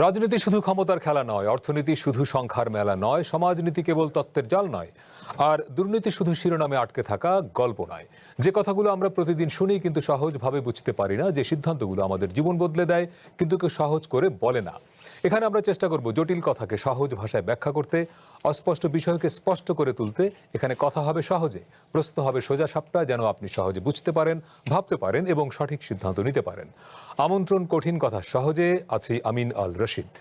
রাজনীতি শুধু ক্ষমতার খেলা নয়, অর্থনীতি শুধু সংখ্যার মেলা নয়, সমাজনীতি কেবল তত্ত্বের জাল নয়, আর দুর্নীতি শুধু শিরোনামে আটকে থাকা গল্প নয়। যে কথাগুলো আমরা প্রতিদিন শুনি কিন্তু সহজভাবে বুঝতে পারি না, যে সিদ্ধান্তগুলো আমাদের জীবন বদলে দেয় কিন্তু কেউ সহজ করে বলে না। এখানে আমরা চেষ্টা করব জটিল কথাকে সহজ ভাষায় ব্যাখ্যা করতে, অস্পষ্ট বিষয়কে স্পষ্ট করে তুলতে। এখানে কথা হবে সহজে, প্রশ্ন হবে সোজা সাপটা, যেন আপনি সহজে বুঝতে পারেন, ভাবতে পারেন এবং সঠিক সিদ্ধান্ত নিতে পারেন। আমন্ত্রণ কঠিন কথা সহজে। আছি আমিন আল রশিদ।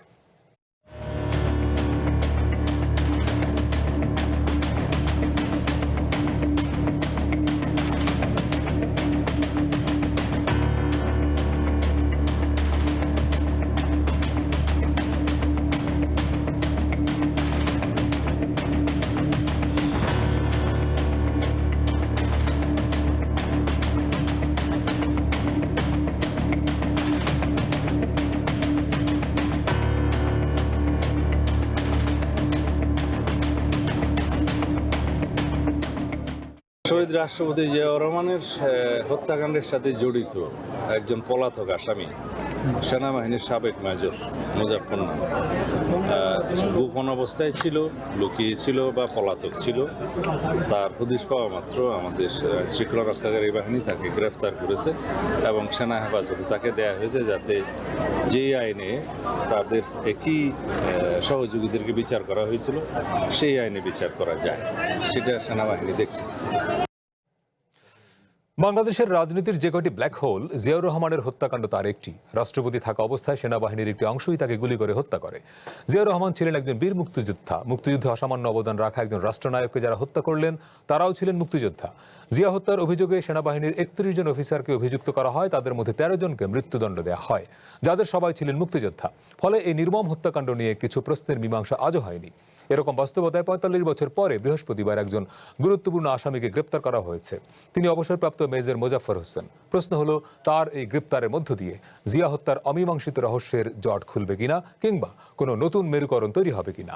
শহীদ রাষ্ট্রপতি জিয়াউর রহমানের হত্যাকাণ্ডের সাথে জড়িত একজন পলাতক আসামি, সেনাবাহিনীর সাবেক মেজর মুজাফফর নাম, গোপন অবস্থায় ছিল, লুকিয়ে ছিল বা পলাতক ছিল। তার হদিশ পাওয়া মাত্র আমাদের শৃঙ্খলা রক্ষাকারী বাহিনী তাকে গ্রেফতার করেছে এবং সেনা হেফাজতে তাকে দেয়া হয়েছে, যাতে যেই আইনে তাদের একই সহযোগীদেরকে বিচার করা হয়েছিল সেই আইনে বিচার করা যায়, সেটা সেনাবাহিনী দেখছে। বাংলাদেশের রাজনীতির যে কয়টি ব্ল্যাক হোল, জিয়াউর রহমানের হত্যাকাণ্ড তার একটি। রাষ্ট্রপতি থাকা অবস্থায় সেনাবাহিনীর একটি অংশই তাকে গুলি করে হত্যা করে। জিয়াউর রহমান ছিলেন একজন বীর মুক্তিযোদ্ধা। মুক্তিযুদ্ধে অসামান্য অবদান রাখা একজন রাষ্ট্রনায়ককে যারা হত্যা করলেন তারাও ছিলেন মুক্তিযোদ্ধা। জিয়া হত্যার অভিযোগে সেনাবাহিনীর ৩১ জন অফিসারকে অভিযুক্ত করা হয়, তাদের মধ্যে ১৩ জনকে মৃত্যুদণ্ড দেওয়া হয়, যাদের সবাই ছিলেন মুক্তিযোদ্ধা। ফলে এই নির্মম হত্যাকাণ্ড নিয়ে কিছু প্রশ্নের মীমাংসা আজও হয়নি। এরকম বাস্তবতায় ৪৫ বছর পরে বৃহস্পতিবার একজন গুরুত্বপূর্ণ আসামিকে গ্রেপ্তার করা হয়েছে। তিনি অবসরপ্রাপ্ত মেজর মোজাফফর হোসেন। প্রশ্ন হলো, তার এই গ্রেপ্তারের মধ্য দিয়ে জিয়া হত্যার অমীমাংসিত রহস্যের জট খুলবে কিনা, কিংবা কোনো নতুন মেরুকরণ তৈরি হবে কিনা।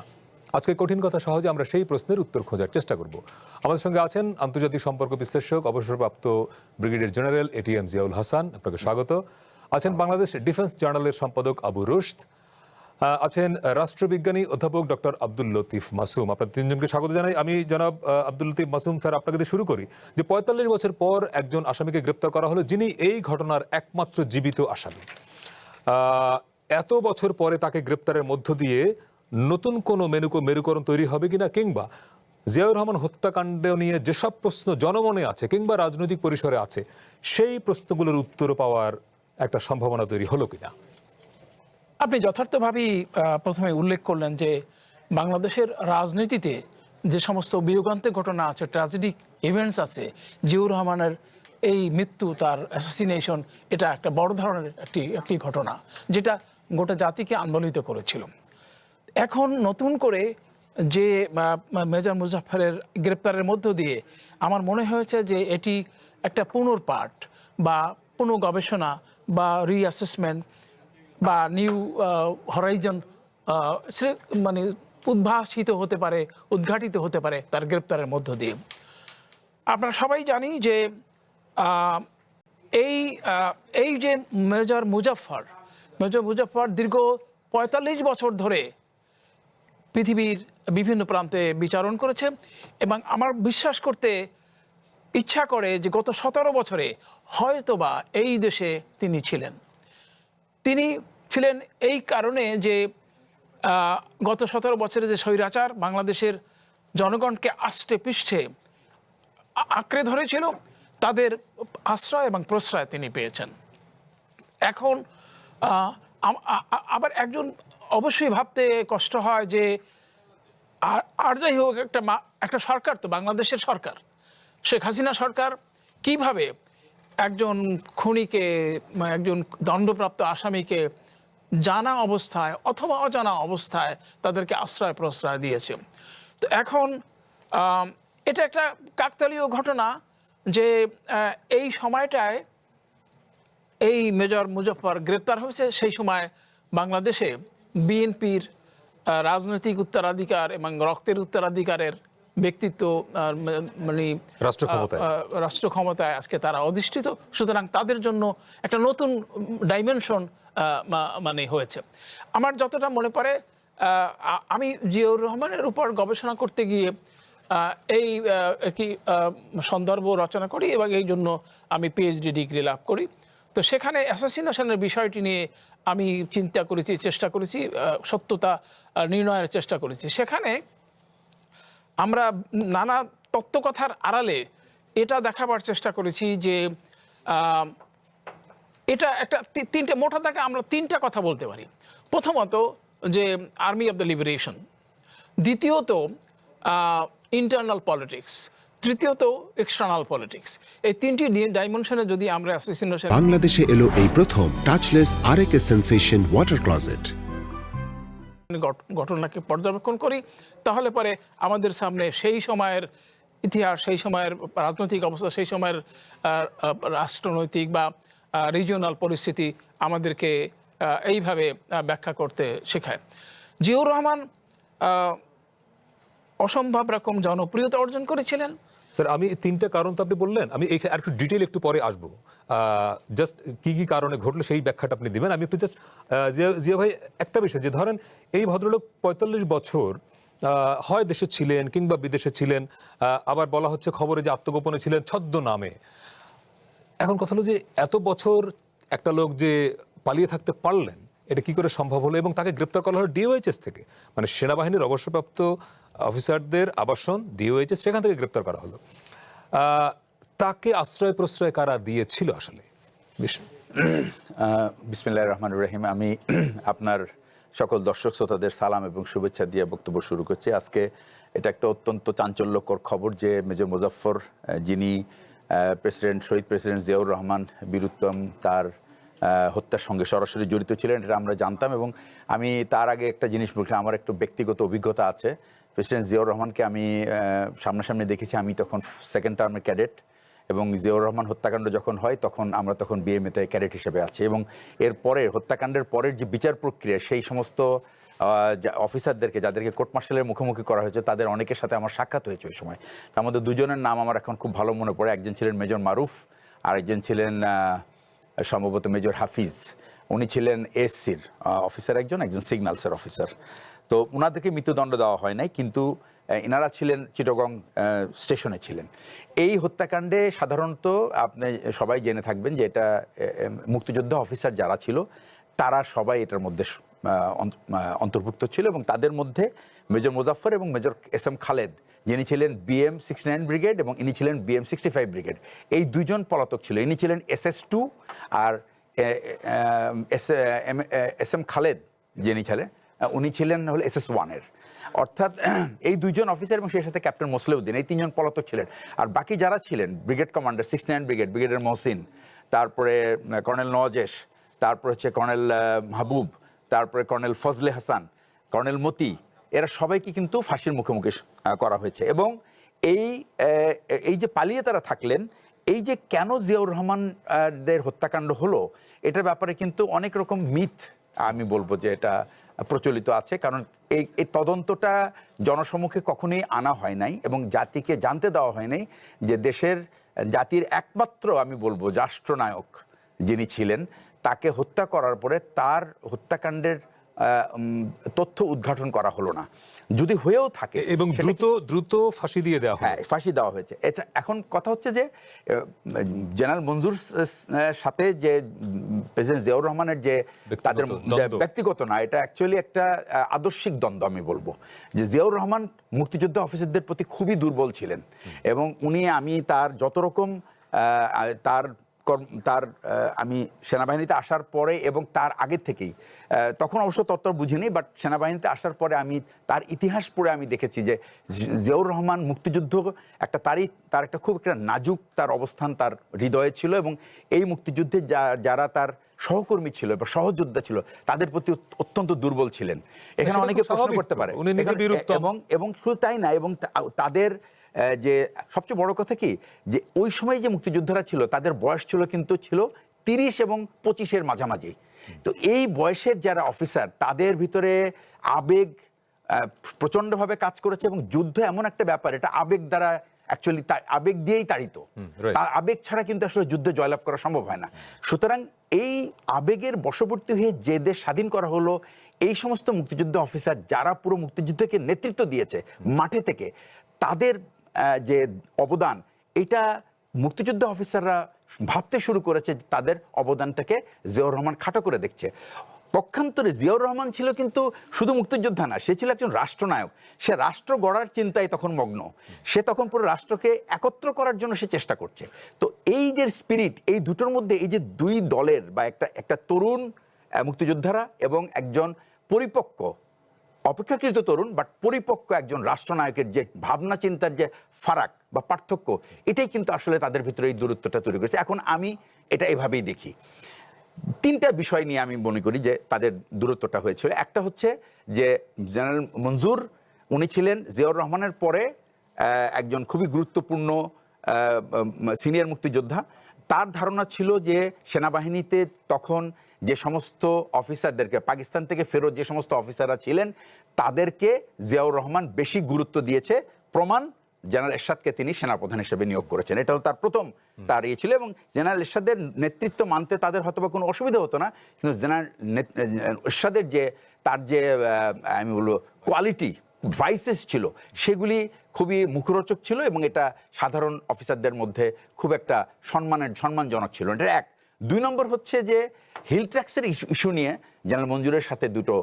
আজকে কঠিন কথা সহজে আমরা সেই প্রশ্নের উত্তর খোঁজার চেষ্টা করব। আমাদের সঙ্গে আছেন আন্তর্জাতিক সম্পর্ক বিশ্লেষক, অবসরপ্রাপ্ত brigadier general ATM Ziaul Hasan, আপনাকে স্বাগত। আছেন বাংলাদেশ ডিফেন্স জার্নালের সম্পাদক আবু রুশদ, আছেন রাষ্ট্রবিজ্ঞানী অধ্যাপক ডক্টর আব্দুল লতিফ মাসুম। আপনার তিনজনকে স্বাগত জানাই। আমি জনাব আব্দুল লতিফ মাসুম স্যার, আপনাকে দিয়ে শুরু করি যে ৪৫ বছর পর একজন আসামিকে গ্রেপ্তার করা হলো, যিনি এই ঘটনার একমাত্র জীবিত আসামি। এত বছর পরে তাকে গ্রেপ্তারের মধ্য দিয়ে নতুন কোনো মেরুকরণ তৈরি হবে কিনা, কিংবা জিয়াউর রহমান হত্যাকাণ্ড নিয়ে যেসব প্রশ্ন জনমনে আছে কিংবা রাজনৈতিক পরিসরে আছে সেই প্রশ্নগুলোর উত্তর পাওয়ার একটা সম্ভাবনা তৈরি হলো কিনা। আপনি যথার্থভাবেই প্রথমে উল্লেখ করলেন যে বাংলাদেশের রাজনীতিতে যে সমস্ত বিয়োগান্তিক ঘটনা আছে, ট্র্যাজেডিক ইভেন্টস আছে, জিয়াউর রহমানের এই মৃত্যু, তার অ্যাসাসিনেশন, এটা একটা বড় ধরনের একটি ঘটনা, যেটা গোটা জাতিকে আন্দোলিত করেছিল। এখন নতুন করে যে মেজর মুজাফফরের গ্রেপ্তারের মধ্য দিয়ে আমার মনে হয়েছে যে এটি একটা পুনর্পাঠ বা পুনর্গবেষণা বা রিঅ্যাসেসমেন্ট বা নিউ হরাইজন মানে উদ্ভাসিত হতে পারে, উদ্ঘাটিত হতে পারে তার গ্রেপ্তারের মধ্য দিয়ে। আপনারা সবাই জানি যে এই যে মেজর মুজাফফর দীর্ঘ ৪৫ বছর ধরে পৃথিবীর বিভিন্ন প্রান্তে বিচরণ করেছে, এবং আমার বিশ্বাস করতে ইচ্ছা করে যে গত ১৭ বছরে হয়তোবা এই দেশে তিনি ছিলেন এই কারণে যে গত ১৭ বছরে যে স্বৈরাচার বাংলাদেশের জনগণকে আষ্টে পৃষ্ঠে আঁকড়ে ধরেছিল, তাদের আশ্রয় এবং প্রশ্রয় তিনি পেয়েছেন। এখন আবার একজন অবশ্যই ভাবতে কষ্ট হয় যে আর যাই হোক, একটা সরকার তো, বাংলাদেশের সরকার, শেখ হাসিনা সরকার কিভাবে একজন খুনিকে, একজন দণ্ডপ্রাপ্ত আসামিকে জানা অবস্থায় অথবা অজানা অবস্থায় তাদেরকে আশ্রয় প্রশ্রয় দিয়েছে। তো এখন এটা একটা কাকতালীয় ঘটনা যে এই সময়টায় এই মেজর মুজাফফর গ্রেপ্তার হয়েছে, সেই সময় বাংলাদেশে বিএনপির রাজনৈতিক উত্তরাধিকার এবং রক্তের উত্তরাধিকারের ব্যক্তিত্ব মানে রাষ্ট্র ক্ষমতায়। রাষ্ট্র ক্ষমতায় আজকে তারা অধিষ্ঠিত, সুতরাং তাদের জন্য একটা নতুন ডাইমেনশন মানে হয়েছে। আমার যতটা মনে পড়ে, আমি জিয়াউর রহমানের উপর গবেষণা করতে গিয়ে এই কি সন্দর্ভ রচনা করি এবং এই জন্য আমি পিএইচডি ডিগ্রি লাভ করি। তো সেখানে অ্যাসাসিনেশনের বিষয়টি নিয়ে আমি চিন্তা করেছি, চেষ্টা করেছি, সত্যতা নির্ণয়ের চেষ্টা করেছি। সেখানে আমরা নানা তত্ত্বকথার আড়ালে এটা দেখাবার চেষ্টা করেছি যে এটা একটা তিনটে মোটা দাগে আমরা তিনটা কথা বলতে পারি। প্রথমত যে আর্মি অফ দ্য লিবারেশন, দ্বিতীয়ত ইন্টারনাল পলিটিক্স, তৃতীয়ত এক্সটার্নাল পলিটিক্স। এই তিনটি ডাইমেনশনে যদি আমরা অ্যাসাসিনেশন বাংলাদেশে এলো এই প্রথম touchless RAK sensation water closet ঘটনাকে পর্যবেক্ষণ করি, তাহলে পরে আমাদের সামনে সেই সময়ের ইতিহাস, সেই সময়ের রাজনৈতিক অবস্থা, সেই সময়ের রাষ্ট্রনৈতিক বা রিজিওনাল পরিস্থিতি আমাদেরকে এইভাবে ব্যাখ্যা করতে শেখায়। জিয়াউর রহমান অসম্ভব রকম জনপ্রিয়তা অর্জন করেছিলেন। স্যার, আমি তিনটা কারণ তো আপনি বললেন, আমি একটু ডিটেল একটু পরে আসবো। জাস্ট কি কি কারণে ঘটলো সেই ব্যাখ্যাটা আপনি দিবেন। আমি একটু জাস্ট জিয়া ভাই একটা বিষয়, যে ধরেন এই ভদ্রলোক ৪৫ বছর হয় দেশে ছিলেন কিংবা বিদেশে ছিলেন, আবার বলা হচ্ছে খবরে যে আত্মগোপনে ছিলেন ছদ্মনামে। এখন কথা হলো যে এত বছর একটা লোক যে পালিয়ে থাকতে পারলেন, এটা কি করে সম্ভব হলো? এবং তাকে গ্রেপ্তার করা হলো ডিওএইচএস থেকে, মানে সেনাবাহিনীর অবসরপ্রাপ্ত অফিসারদের আবাসন ডিওএইচএস, সেখান থেকে গ্রেপ্তার করা হলো। তাকে আশ্রয় প্রশ্রয় কারা দিয়েছিল আসলে? বিসমিল্লাহির রহমানির রহিম। আমি আপনার সকল দর্শক শ্রোতাদের সালাম এবং শুভেচ্ছা দিয়ে বক্তব্য শুরু করছি। আজকে এটা একটা অত্যন্ত চাঞ্চল্যকর খবর যে মেজর মোজাফফর, যিনি শহীদ প্রেসিডেন্ট জিয়াউর রহমান বীরুত্তম, তার হত্যার সঙ্গে সরাসরি জড়িত ছিলেন, এটা আমরা জানতাম। এবং আমি তার আগে একটা জিনিস বলছি, আমার একটু ব্যক্তিগত অভিজ্ঞতা আছে। প্রেসিডেন্ট জিয়াউর রহমানকে আমি সামনাসামনি দেখেছি। আমি তখন সেকেন্ড টার্মের ক্যাডেট, এবং জিয়াউর রহমান হত্যাকাণ্ড যখন হয় আমরা তখন বিএমএতে ক্যাডেট হিসেবে আছি। এবং এরপরে হত্যাকাণ্ডের পরের যে বিচার প্রক্রিয়া, সেই সমস্ত অফিসারদেরকে যাদেরকে কোর্ট মার্শালের মুখোমুখি করা হয়েছে, তাদের অনেকের সাথে আমার সাক্ষাৎ হয়েছে ওই সময়। তার মধ্যে দুজনের নাম আমার এখন খুব ভালো মনে পড়ে। একজন ছিলেন মেজর মারুফ, আর একজন ছিলেন সম্ভবত মেজর হাফিজ। উনি ছিলেন এসসির অফিসার, একজন সিগন্যালসের অফিসার। তো ওনাদেরকে মৃত্যুদণ্ড দেওয়া হয় নাই, কিন্তু এনারা ছিলেন চিটাগং স্টেশনে ছিলেন। এই হত্যাকাণ্ডে সাধারণত আপনি সবাই জেনে থাকবেন যে এটা মুক্তিযোদ্ধা অফিসার যারা ছিল তারা সবাই এটার মধ্যে অন্তর্ভুক্ত ছিল, এবং তাদের মধ্যে মেজর মোজাফফর এবং মেজর এস এম খালেদ, যিনি ছিলেন বিএম 69 ব্রিগেড এবং ইনি ছিলেন বিএম 65 ব্রিগেড, এই দুজন পলাতক ছিল। ইনি ছিলেন SS2 আর এস এম খালেদ যিনি ছিলেন উনি ছিলেন হলো SS1-এর। অর্থাৎ এই দুইজন অফিসার এবং সেই সাথে ক্যাপ্টেন মোসলেউদ্দিন, এই তিনজন পলাতক ছিলেন। আর বাকি যারা ছিলেন ব্রিগেড কমান্ডার 69 ব্রিগেড, ব্রিগেডের মহসিন, তারপরে কর্নেল নওয়াজেশ, তারপর হচ্ছে কর্নেল মাহবুব, তারপরে কর্নেল ফজলে হাসান, কর্নেল মতি, এরা সবাইকে কিন্তু ফাঁসির মুখোমুখি করা হয়েছে। এবং এই যে পালিয়ে তারা থাকলেন, এই যে কেন জিয়াউর রহমানদের হত্যাকাণ্ড হলো, এটার ব্যাপারে কিন্তু অনেক রকম মিথ আমি বলবো যে এটা প্রচলিত আছে। কারণ এই তদন্তটা জনসমুখে কখনোই আনা হয় নাই এবং জাতিকে জানতে দেওয়া হয় নাই যে জাতির একমাত্র আমি বলবো রাষ্ট্রনায়ক যিনি ছিলেন, তাকে হত্যা করার পরে তার হত্যাকাণ্ডের তথ্য উদ্ঘাটন করা হলো না। যদি হয়েও থাকে এবং দ্রুত ফাঁসি দিয়ে দেওয়া হয়। হ্যাঁ, ফাঁসি দেওয়া হয়েছে। এটা এখন কথা হচ্ছে যে জেনারেল মঞ্জুর সাথে যে প্রেসিডেন্ট জিয়াউর রহমানের যে তাদের ব্যক্তিগত না, এটা অ্যাকচুয়ালি একটা আদর্শিক দ্বন্দ্ব আমি বলবো। যে জিয়াউর রহমান মুক্তিযোদ্ধা অফিসারদের প্রতি খুবই দুর্বল ছিলেন, এবং আমি তার যত রকম আমি সেনাবাহিনীতে আসার পরে এবং তার আগের থেকেই, তখন অবশ্য তত্ত্ব বুঝিনি, বাট সেনাবাহিনীতে আসার পরে আমি তার ইতিহাস পড়ে আমি দেখেছি যে জিয়াউর রহমান মুক্তিযুদ্ধ তার একটা খুব একটা নাজুক তার অবস্থান তার হৃদয়ে ছিল, এবং এই মুক্তিযুদ্ধে যারা তার সহকর্মী ছিল বা সহযোদ্ধা ছিল তাদের প্রতি অত্যন্ত দুর্বল ছিলেন। এখানে অনেকে প্রশ্ন করতে পারে, এবং শুধু তাই না, এবং তাদের যে সবচেয়ে বড় কথা কি, যে ওই সময় যে মুক্তিযোদ্ধারা ছিল তাদের বয়স ছিল 30 এবং 25-এর মাঝামাঝি। তো এই বয়সের যারা অফিসার, তাদের ভিতরে আবেগ প্রচন্ডভাবে কাজ করেছে এবং যুদ্ধ এমন একটা ব্যাপার, এটা আবেগ দ্বারা অ্যাকচুয়ালি আবেগ দিয়েই তাড়িত। right. তার আবেগ ছাড়া কিন্তু আসলে যুদ্ধে জয়লাভ করা সম্ভব হয় না। সুতরাং এই আবেগের বশবর্তী হয়ে যে দেশ স্বাধীন করা হলো, এই সমস্ত মুক্তিযুদ্ধ অফিসার যারা পুরো মুক্তিযুদ্ধকে নেতৃত্ব দিয়েছে মাঠে থেকে, তাদের যে অবদান, এটা মুক্তিযুদ্ধ অফিসাররা ভাবতে শুরু করেছে, তাদের অবদানটাকে জিয়াউর রহমান খাটো করে দেখছে। পক্ষান্তরে জিয়াউর রহমান ছিল কিন্তু শুধু মুক্তিযোদ্ধা না, সে ছিল একজন রাষ্ট্রনায়ক। সে রাষ্ট্র গড়ার চিন্তায় তখন মগ্ন, সে তখন পুরো রাষ্ট্রকে একত্র করার জন্য সে চেষ্টা করছে। তো এই যে স্পিরিট, এই দুটোর মধ্যে এই যে দুই দলের বা একটা তরুণ মুক্তিযোদ্ধারা এবং একজন পরিপক্ক, অপেক্ষাকৃত তরুণ বাট পরিপক্ক একজন রাষ্ট্রনায়কের যে ভাবনা চিন্তার যে ফারাক বা পার্থক্য, এটাই কিন্তু আসলে তাদের ভিতরে এই দূরত্বটা তৈরি করেছে। এখন আমি এটা এভাবেই দেখি, তিনটা বিষয় নিয়ে আমি মনে করি যে তাদের দূরত্বটা হয়েছিল। একটা হচ্ছে যে জেনারেল মঞ্জুর, উনি ছিলেন জিয়াউর রহমানের পরে একজন খুবই গুরুত্বপূর্ণ সিনিয়র মুক্তিযোদ্ধা। তার ধারণা ছিল যে সেনাবাহিনীতে তখন যে সমস্ত অফিসারদেরকে, পাকিস্তান থেকে ফেরত যে সমস্ত অফিসাররা ছিলেন, তাদেরকে জিয়াউর রহমান বেশি গুরুত্ব দিয়েছে। প্রমাণ, জেনারেল এরশাদকে তিনি সেনাপ্রধান হিসেবে নিয়োগ করেছেন। এটা হলো তার প্রথম তার ইয়ে ছিল। এবং জেনারেল এরশাদের নেতৃত্ব মানতে তাদের হয়তো বা কোনো অসুবিধা হতো না, কিন্তু জেনারেল এরশাদের যে তার যে আমি বলবো কোয়ালিটি, ভাইসেস ছিল, সেগুলি খুবই মুখরোচক ছিল এবং এটা সাধারণ অফিসারদের মধ্যে খুব একটা সম্মানজনক ছিল। এটা এক। দুই নম্বর হচ্ছে যে হিল ট্র্যাক্সের ইস্যু নিয়ে জেনারেল মঞ্জুরের সাথে দুটো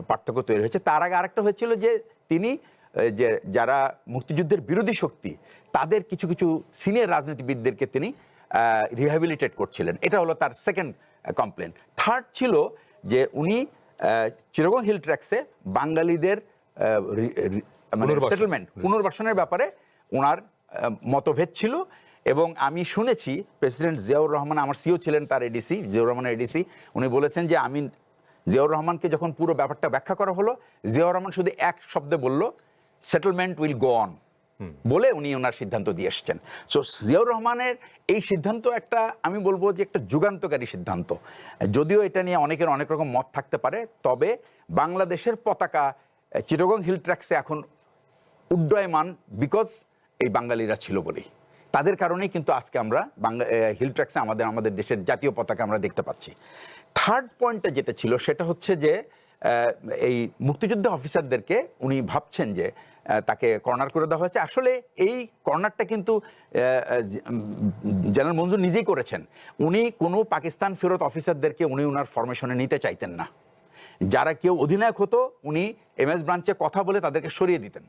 পার্থক্য তৈরি হয়েছে। তার আগে আরেকটা হয়েছিল যে তিনি যে যারা মুক্তিযুদ্ধের বিরোধী শক্তি, তাদের কিছু কিছু সিনিয়র রাজনীতিবিদদেরকে তিনি রিহ্যাবিলিটেট করছিলেন। এটা হলো তার সেকেন্ড কমপ্লেন। থার্ড ছিল যে উনি চিটাগং হিল ট্র্যাক্সে বাঙালিদের সেটেলমেন্ট, পুনর্বাসনের ব্যাপারে ওনার মতভেদ ছিল। এবং আমি শুনেছি প্রেসিডেন্ট জিয়াউর রহমান, আমার সিও ছিলেন তার এডিসি, জিয়াউর রহমানের এডিসি, উনি বলেছেন যে আমি জিয়াউর রহমানকে যখন পুরো ব্যাপারটা ব্যাখ্যা করা হলো, জিয়াউর রহমান শুধু এক শব্দে বলল, সেটেলমেন্ট উইল গো অন, বলে উনি ওনার সিদ্ধান্ত দিয়ে এসছেন। সো জিয়াউর রহমানের এই সিদ্ধান্ত একটা, আমি বলবো যে একটা যুগান্তকারী সিদ্ধান্ত। যদিও এটা নিয়ে অনেকের অনেক রকম মত থাকতে পারে, তবে বাংলাদেশের পতাকা চিটাগং হিল ট্র্যাক্সে এখন উড্ডয়মান বিকজ এই বাঙালিরা ছিল বলেই। তাদের কারণেই কিন্তু আজকে আমরা হিল ট্র্যাক্সে আমাদের দেশের জাতীয় পতাকা আমরা দেখতে পাচ্ছি। থার্ড পয়েন্টটা যেটা ছিল সেটা হচ্ছে যে এই মুক্তিযুদ্ধ অফিসারদেরকে উনি ভাবছেন যে তাকে কর্নার করে দেওয়া হয়েছে। আসলে এই কর্নারটা কিন্তু জেনারেল মঞ্জুর নিজেই করেছেন। উনি কোনো পাকিস্তান ফেরত অফিসারদেরকে উনি ওনার ফরমেশনে নিতে চাইতেন না। যারা কেউ অধিনায়ক হতো, উনি MS ব্রাঞ্চে কথা বলে তাদেরকে সরিয়ে দিতেন।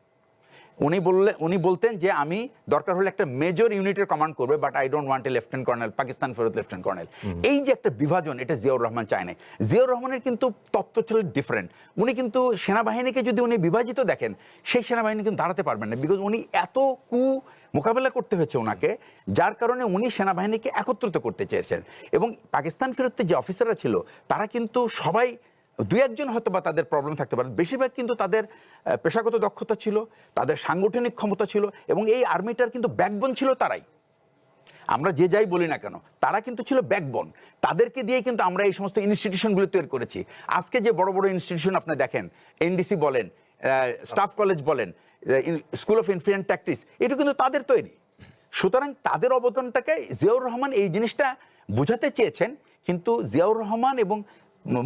উনি বলতেন যে আমি দরকার হলে একটা মেজর ইউনিটের কমান্ড করবে, but I don't want a lieutenant colonel, Pakistan ফেরত লেফটেন্যান্ট কর্নেল। এই যে একটা বিভাজন, এটা জিয়াউর রহমান চায় না। জিয়াউর রহমানের কিন্তু তত্ত্ব ছিল ডিফারেন্ট। উনি কিন্তু সেনাবাহিনীকে যদি উনি বিভাজিত দেখেন, সেই সেনাবাহিনী কিন্তু দাঁড়াতে পারবেন না, বিকজ উনি এত মোকাবেলা করতে হয়েছে ওনাকে, যার কারণে উনি সেনাবাহিনীকে একত্রিত করতে চেয়েছেন। এবং পাকিস্তান ফেরত যে অফিসাররা ছিল, তারা কিন্তু সবাই, দুই একজন হয়তো বা তাদের প্রবলেম থাকতে পারে, বেশিরভাগ কিন্তু তাদের পেশাগত দক্ষতা ছিল, তাদের সাংগঠনিক ক্ষমতা ছিল, এবং এই আর্মিটার কিন্তু ব্যাকবোন ছিল তারাই। আমরা যে যাই বলি না কেন, তারা কিন্তু ছিল ব্যাকবোন। তাদেরকে দিয়ে কিন্তু আমরা এই সমস্ত ইনস্টিটিউশনগুলো তৈরি করেছি। আজকে যে বড় বড় ইনস্টিটিউশন আপনি দেখেন, NDC বলেন, স্টাফ কলেজ বলেন, স্কুল অফ ইনফ্লুয়েন্ট ট্যাকটিক্স, এটা কিন্তু তাদের তৈরি। সুতরাং তাদের অবদানটাকে জিয়াউর রহমান এই জিনিসটা বোঝাতে চেয়েছেন, কিন্তু জিয়াউর রহমান এবং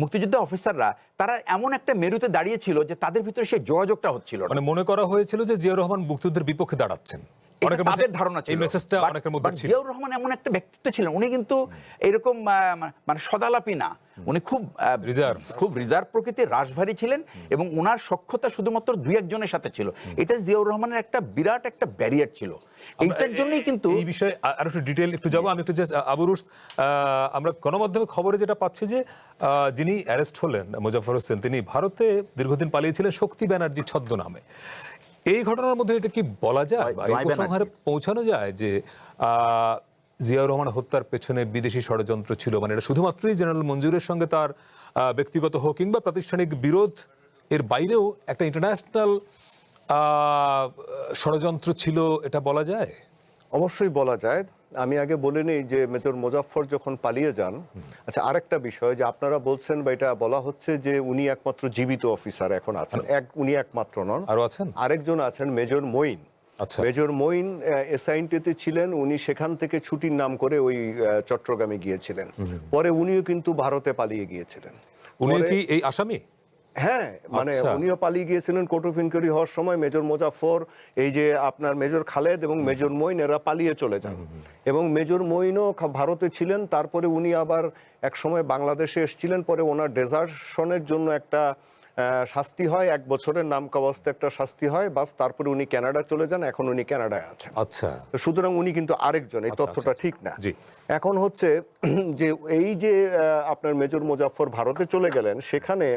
মুক্তিযুদ্ধ অফিসাররা তারা এমন একটা মেরুতে দাঁড়িয়েছিল যে তাদের ভিতরে সেই যোগাযোগটা হচ্ছিল না। মানে মনে করা হয়েছিল যে জিয়াউর রহমান মুক্তিযুদ্ধের বিপক্ষে দাঁড়াচ্ছেন, তাদের ধারণা ছিল। এই মেসেজটা অনেকের মধ্যে ছিল। জিয়াউর রহমান এমন একটা ব্যক্তিত্ব ছিলেন, উনি কিন্তু এরকম মানে সদালাপি না, উনি খুব রিজার্ভ প্রকৃতির, রাশভারী ছিলেন, এবং ওনার সখ্যতা শুধুমাত্র দুই একজনের সাথে ছিল। এটা জিয়াউর রহমানের একটা বিরাট একটা ব্যারিয়ার ছিল। এইটার জন্যই কিন্তু এই বিষয়ে আরো একটু ডিটেইল একটু যাবো। আমি একটু জাস্ট আবুরুস, আমরা গণমাধ্যমে খবরে যেটা পাচ্ছি যে যিনি অ্যারেস্ট হলেন মোজাফফর হোসেন, তিনি ভারতে দীর্ঘদিন পালিয়েছিলেন শক্তি ব্যানার্জি ছদ্মনামে। এই ঘটনার মধ্যে এটা কি বলা যায়, এই উপসংহারে পৌঁছানো যায় যে জিয়াউর রহমান হত্যার পেছনে বিদেশি ষড়যন্ত্র ছিল? মানে এটা শুধুমাত্রই জেনারেল মঞ্জুরের সঙ্গে তার ব্যক্তিগত হোক কিংবা প্রাতিষ্ঠানিক বিরোধ, এর বাইরেও একটা ইন্টারন্যাশনাল ষড়যন্ত্র ছিল, এটা বলা যায়? অবশ্যই বলা যায়। আমি আগে বলে নিই যে মেজর মোজাফফর যখন পালিয়ে যান, আচ্ছা আরেকটা বিষয় যে আপনারা বলছেন বা এটা বলা হচ্ছে যে উনি একমাত্র জীবিত অফিসার এখন আছেন, উনি একমাত্র নন, আরো আছেন? আরেকজন আছেন মেজর মঈন। আচ্ছা। মেজর মঈন এসআইনটিতে ছিলেন, উনি সেখান থেকে ছুটির নাম করে ওই চট্টগ্রামে গিয়েছিলেন, পরে উনিও কিন্তু ভারতে পালিয়ে গিয়েছিলেন। উনি পরে- কি এই আসামি? হ্যাঁ, মানে আচ্ছা। উনিও পালিয়ে গিয়েছিলেন কোর্ট অফ ইনকোয়ারি হওয়ার সময়। মেজর মোজাফফর, এই যে আপনার মেজর খালেদ এবং মেজর মঈন এরা পালিয়ে চলে যান, এবং মেজর মঈনও ভারতে ছিলেন। তারপরে উনি আবার এক সময় বাংলাদেশে এসেছিলেন, পরে ওনার ডেজার্শনের জন্য একটা শাস্তি হয়, 1 বছরের নামকাওয়াস্তে একটা শাস্তি হয়, বাস তারপরে উনি কানাডা চলে যান, এখন উনি কানাডায় আছেন। আচ্ছা। তো সুতরাং উনি কিন্তু আরেকজন, এই তথ্যটা ঠিক না। জি। এখন হচ্ছে যে এই যে আপনার মেজর মোজাফফর ভারতে চলে গেলেন, সেখানে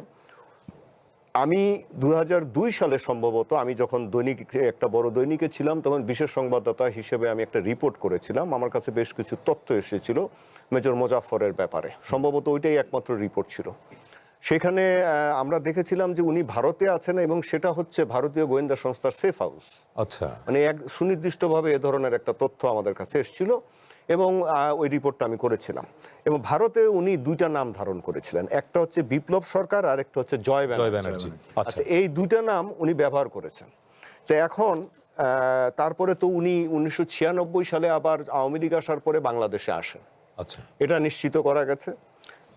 আমি 2002 সালে সম্ভবত, আমি যখন দৈনিক, একটা বড় দৈনিকে ছিলাম, তখন বিশেষ সংবাদদাতা হিসেবে আমি একটা রিপোর্ট করেছিলাম। আমার কাছে বেশ কিছু তথ্য এসেছিল মেজর মোজাফফরের ব্যাপারে, সম্ভবত ওইটাই একমাত্র রিপোর্ট ছিল। সেখানে আমরা দেখেছিলাম যে উনি ভারতে আছেন, এবং সেটা হচ্ছে ভারতীয় গোয়েন্দা সংস্থার সেফ হাউস। আচ্ছা। মানে এক সুনির্দিষ্টভাবে এ ধরনের একটা তথ্য আমাদের কাছে এসেছিল, এবং ওই রিপোর্টটা আমি করেছিলাম। এবং ভারতে উনি 2টা নাম ধারণ করেছিলেন, একটা হচ্ছে বিপ্লব সরকার আর একটা হচ্ছে জয় ব্যানার্জি। আচ্ছা। আচ্ছা, এই 2টা নাম উনি ব্যবহার করেছেন। তো এখন তারপরে তো উনি 1996 সালে আবার আওয়ামী লীগ আসার পরে বাংলাদেশে আসেন, আচ্ছা। এটা নিশ্চিত করা গেছে।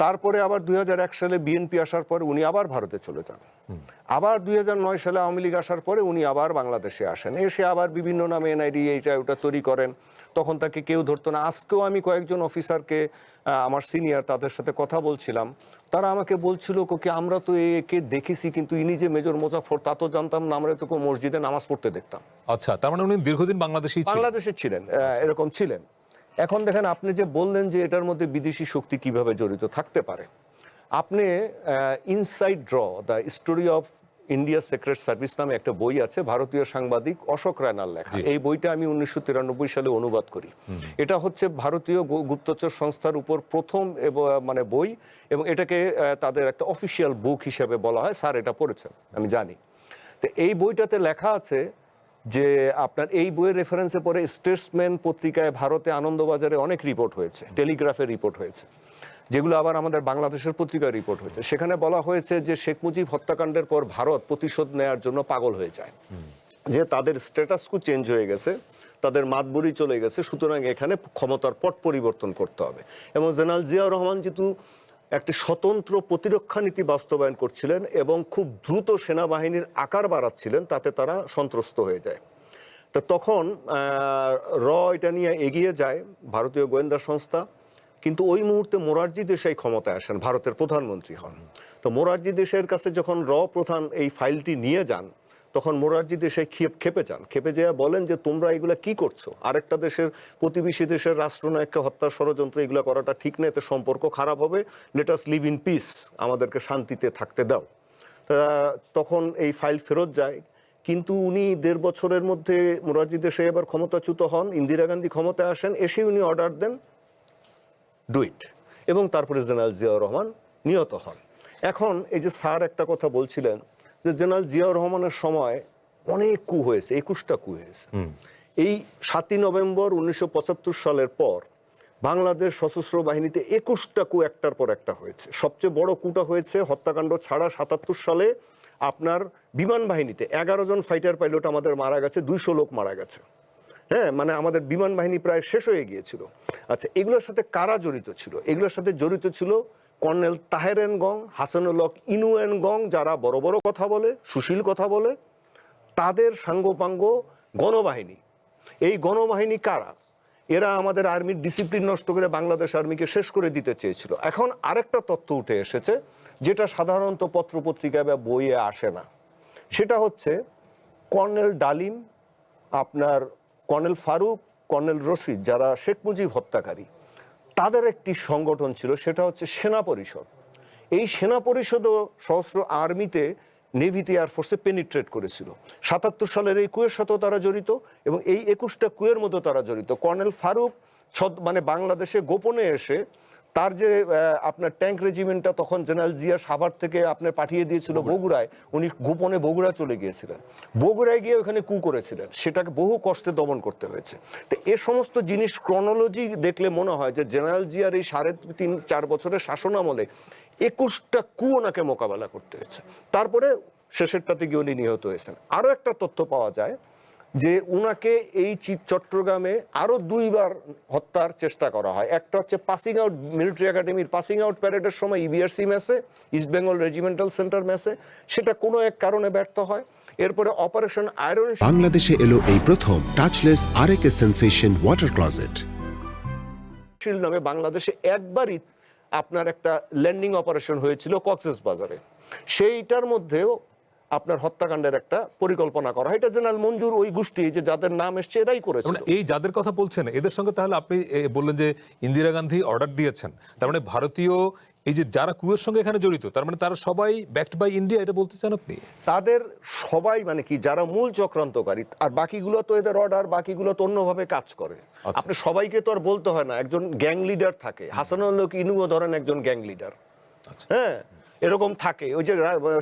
তারপরে আবার 2001 সালে বিএনপি আসার পরে উনি আবার ভারতে চলে যান। আবার 2009 সালে আওয়ামী লীগ আসার পরে উনি আবার বাংলাদেশে আসেন, এসে আবার বিভিন্ন নামে এনআইডি এইটা ওটা তৈরি করেন। তখন তাকে কেউ ধরতো না। আজকেও আমি কয়েকজন অফিসারকে, আমার সিনিয়র, তাদের সাথে কথা বলছিলাম, তারা আমাকে বলছিল কি আমরা তো একে দেখেছি, কিন্তু ইনি যে মেজর মোজাফফর তা তো জানতাম না, আমরা তো মসজিদে নামাজ পড়তে দেখতাম। আচ্ছা, তার মানে উনি দীর্ঘদিন বাংলাদেশেই ছিলেন। বাংলাদেশে ছিলেন, এরকম ছিলেন। এখন দেখেন, আপনি যে বললেন যে এটার মধ্যে বিদেশি শক্তি কিভাবে জড়িত থাকতে পারে, আপনি inside draw the story of India secret service নামে একটা বই আছে, ভারতীয় সাংবাদিক অশোক রায়নার লেখা। এই বইটা আমি 1993 সালে অনুবাদ করি। এটা হচ্ছে ভারতীয় গুপ্তচর সংস্থার উপর প্রথম মানে বই, এবং এটাকে তাদের একটা অফিসিয়াল বুক হিসেবে বলা হয়। স্যার এটা পড়েছেন আমি জানি। তো এই বইটাতে লেখা আছে যে আপনার এই বইয়ের রেফারেন্সে পরে স্টেটসম্যান পত্রিকায় ভারতে আনন্দবাজারে অনেক রিপোর্ট হয়েছে, টেলিগ্রাফের রিপোর্ট হয়েছে, যেগুলো আবার আমাদের বাংলাদেশের পত্রিকায় রিপোর্ট হয়েছে। সেখানে বলা হয়েছে যে শেখ মুজিব হত্যাকাণ্ডের পর ভারত প্রতিশোধ নেয়ার জন্য পাগল হয়ে যায়, যে তাদের স্ট্যাটাসকু চেঞ্জ হয়ে গেছে, তাদের মাতবরি চলে গেছে, সুতরাং এখানে ক্ষমতার পট পরিবর্তন করতে হবে। এবং জেনারেল জিয়াউর রহমান যেহেতু একটি স্বতন্ত্র প্রতিরক্ষা নীতি বাস্তবায়ন করছিলেন এবং খুব দ্রুত সেনাবাহিনীর আকার বাড়াচ্ছিলেন, তাতে তারা সন্ত্রস্ত হয়ে যায়। তো তখন এটা নিয়ে এগিয়ে যায় ভারতীয় গোয়েন্দা সংস্থা। কিন্তু ওই মুহূর্তে মোরারজি দেশাই ক্ষমতায় আসেন, ভারতের প্রধানমন্ত্রী হন। তো মোরারজি দেশাইয়ের কাছে যখন প্রধান এই ফাইলটি নিয়ে যান, তখন মোরারজি দেশাই খেপে যান। খেপে যেয়ে বলেন যে তোমরা এগুলা কি করছো, আরেকটা দেশের, প্রতিবেশী দেশের রাষ্ট্রনায়ককে হত্যার ষড়যন্ত্র, এগুলো করাটা ঠিক না, এতে সম্পর্ক খারাপ হবে, let us live in peace, আমাদেরকে শান্তিতে থাকতে দাও। তখন এই ফাইল ফেরত যায়। কিন্তু উনি 1.5 বছরের মধ্যে মোরারজি দেশাই এবার ক্ষমতাচ্যুত হন, ইন্দিরা গান্ধী ক্ষমতায় আসেন, এসে উনি অর্ডার দেন ডু ইট, এবং তারপরে জেনারেল জিয়াউর রহমান নিহত হন। এখন এই যে স্যার একটা কথা বলছিলেন যে জেনারেল জিয়াউর রহমানের সময় অনেক কু হয়েছে, 21টা কু হয়েছে। এই 7ই নভেম্বর 1975 সালের পর বাংলাদেশ সশস্ত্র বাহিনীতে 21টা কু একটার পর একটা হয়েছে। সবচেয়ে বড় কুটা হয়েছে হত্যাকাণ্ড ছাড়া 77 সালে আপনার বিমান বাহিনীতে 11 জন ফাইটার পাইলট আমাদের মারা গেছে, 200 লোক মারা গেছে। হ্যাঁ, মানে আমাদের বিমান বাহিনী প্রায় শেষ হয়ে গিয়েছিল। আচ্ছা, এগুলোর সাথে কারা জড়িত ছিল? এগুলোর সাথে জড়িত ছিল কর্নেল তাহের গং, হাসানুল হক ইনুয়েন গং, যারা বড় বড় কথা বলে, সুশীল কথা বলে, তাদের সাঙ্গপাঙ্গ গণবাহিনী। এই গণবাহিনী কারা? এরা আমাদের আর্মির ডিসিপ্লিন নষ্ট করে বাংলাদেশ আর্মিকে শেষ করে দিতে চেয়েছিল। এখন আরেকটা তথ্য উঠে এসেছে, যেটা সাধারণত পত্রপত্রিকায় বা বইয়ে আসে না। সেটা হচ্ছে কর্নেল ডালিম, আপনার কর্নেল ফারুক, কর্নেল রশিদ, যারা শেখ মুজিব হত্যাকারী, তাদের একটি সংগঠন ছিল, সেটা হচ্ছে সেনা পরিষদ। এই সেনা পরিষদও সশস্ত্র আর্মিতে, নেভিতে, এয়ারফোর্সে পেনিট্রেট করেছিল। 77 সালের এই কুয়ের সাথেও তারা জড়িত, এবং এই 21টা কুয়ের মধ্যে তারা জড়িত। কর্নেল ফারুক মানে বাংলাদেশে গোপনে এসে তার যে আপনার ট্যাঙ্ক রেজিমেন্টটা তখন জেনারেল জিয়া সাভার থেকে আপনার পাঠিয়ে দিয়েছিল বগুড়ায়, উনি গোপনে বগুড়া চলে গিয়েছিলেন, বগুড়ায় গিয়ে ওখানে কু করেছিলেন, সেটাকে বহু কষ্টে দমন করতে হয়েছে। তো এ সমস্ত জিনিস ক্রনোলজি দেখলে মনে হয় যে জেনারেল জিয়ার এই 3.5-4 বছরের শাসনামলে 21টা কু ওনাকে মোকাবেলা করতে হয়েছে, তারপরে শেষেরটাতে গিয়ে উনি নিহত হয়েছেন। আরো একটা তথ্য পাওয়া যায় যে উনাকে এই চট্টগ্রামে আরো 2বার হত্যার চেষ্টা করা হয়। একটা হচ্ছে পাসিং আউট, মিলিটারি একাডেমির পাসিং আউট প্যারেডের সময় ইবিআরসি মেসে, ইস্ট বেঙ্গল রেজিমেন্টাল সেন্টার মেসে, সেটা কোনো এক কারণে ব্যর্থ হয়। এরপরে অপারেশন আয়রন বাংলাদেশে এলো এই প্রথম touchless RAK sensation water closet. Shield নামে বাংলাদেশে একবারই আপনার একটা ল্যান্ডিং অপারেশন হয়েছিল কক্সেস বাজারে, সেইটার মধ্যেও আপনার হত্যাকাণ্ডের একটা পরিকল্পনা করা হয়। এটা জেনারেল মঞ্জুর ওই গোষ্ঠী যে যাদের নাম এসছে এরাই করেছে। মানে এই যাদের কথা বলছেন এদের সঙ্গে তাহলে আপনি বললেন যে ইন্দিরা গান্ধী অর্ডার দিয়েছেন, তার মানে ভারতীয় এই যে যারা কুয়ের সঙ্গে এখানে জড়িত, তার মানে তারা সবাই ব্যাকড বাই ইন্ডিয়া, এটা বলতে চান আপনি? তাদের সবাই মানে কি, যারা মূল চক্রান্তকারী, আর বাকিগুলো তো এদের অর্ডার, বাকিগুলো তো অন্যভাবে কাজ করে। আপনি সবাইকে তো আর বলতে হয় না, একজন গ্যাং লিডার থাকে, হাসানুল্লাহ ইনুও ধরেন একজন গ্যাং লিডার, হ্যাঁ এরকম থাকে। ওই যে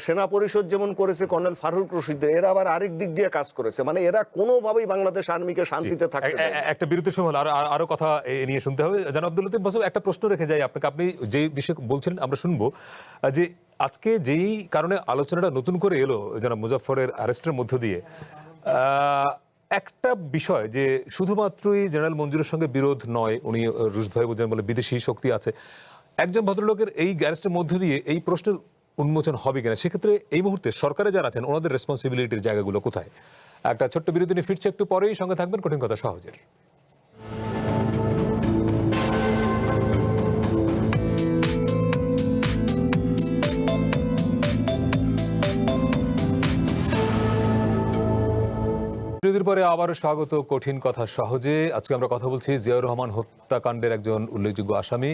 সেনা পরিষদ যেমন করেছে কর্নেল ফারুক রশিদ, এরা আবার আরেক দিক দিয়ে কাজ করেছে, মানে এরা কোনোভাবেই বাংলাদেশ আর্মিকে শান্তিতে থাকতে দেয় না। একটা বিরতির সময় আরো কথা নিয়ে শুনতে হবে। জনাব আব্দুল লতিফ মাসুদ, একটা প্রশ্ন রেখে যাই আপনাকে, আপনি যে বিষয়ে বলছিলেন আমরা শুনবো, যে আজকে যেই কারণে আলোচনাটা নতুন করে এলো জনাব মুজাফফরের অ্যারেস্টের মধ্য দিয়ে, একটা বিষয় যে শুধুমাত্রই জেনারেল মঞ্জুরের সঙ্গে বিরোধ নয়, উনি রুশ ভাই বোঝেন বলে বিদেশি শক্তি আছে, একজন ভদ্রলোকের এই অ্যারেস্টের মধ্য দিয়ে এই প্রশ্নের উন্মোচন হবে কিনা, সেক্ষেত্রে এই মুহূর্তে সরকারে যারা আছেন ওনাদের রেসপন্সিবিলিটির জায়গাগুলো কোথায়? একটা ছোট্ট বিরতি নিয়ে ফিরছে একটু পরেই, সঙ্গে থাকবেন কঠিন কথা সহজের। বিরতির পরে আবারও স্বাগত কঠিন কথা সহজে। আজকে আমরা কথা বলছি জিয়াউর রহমান হত্যাকাণ্ডের একজন উল্লেখযোগ্য আসামি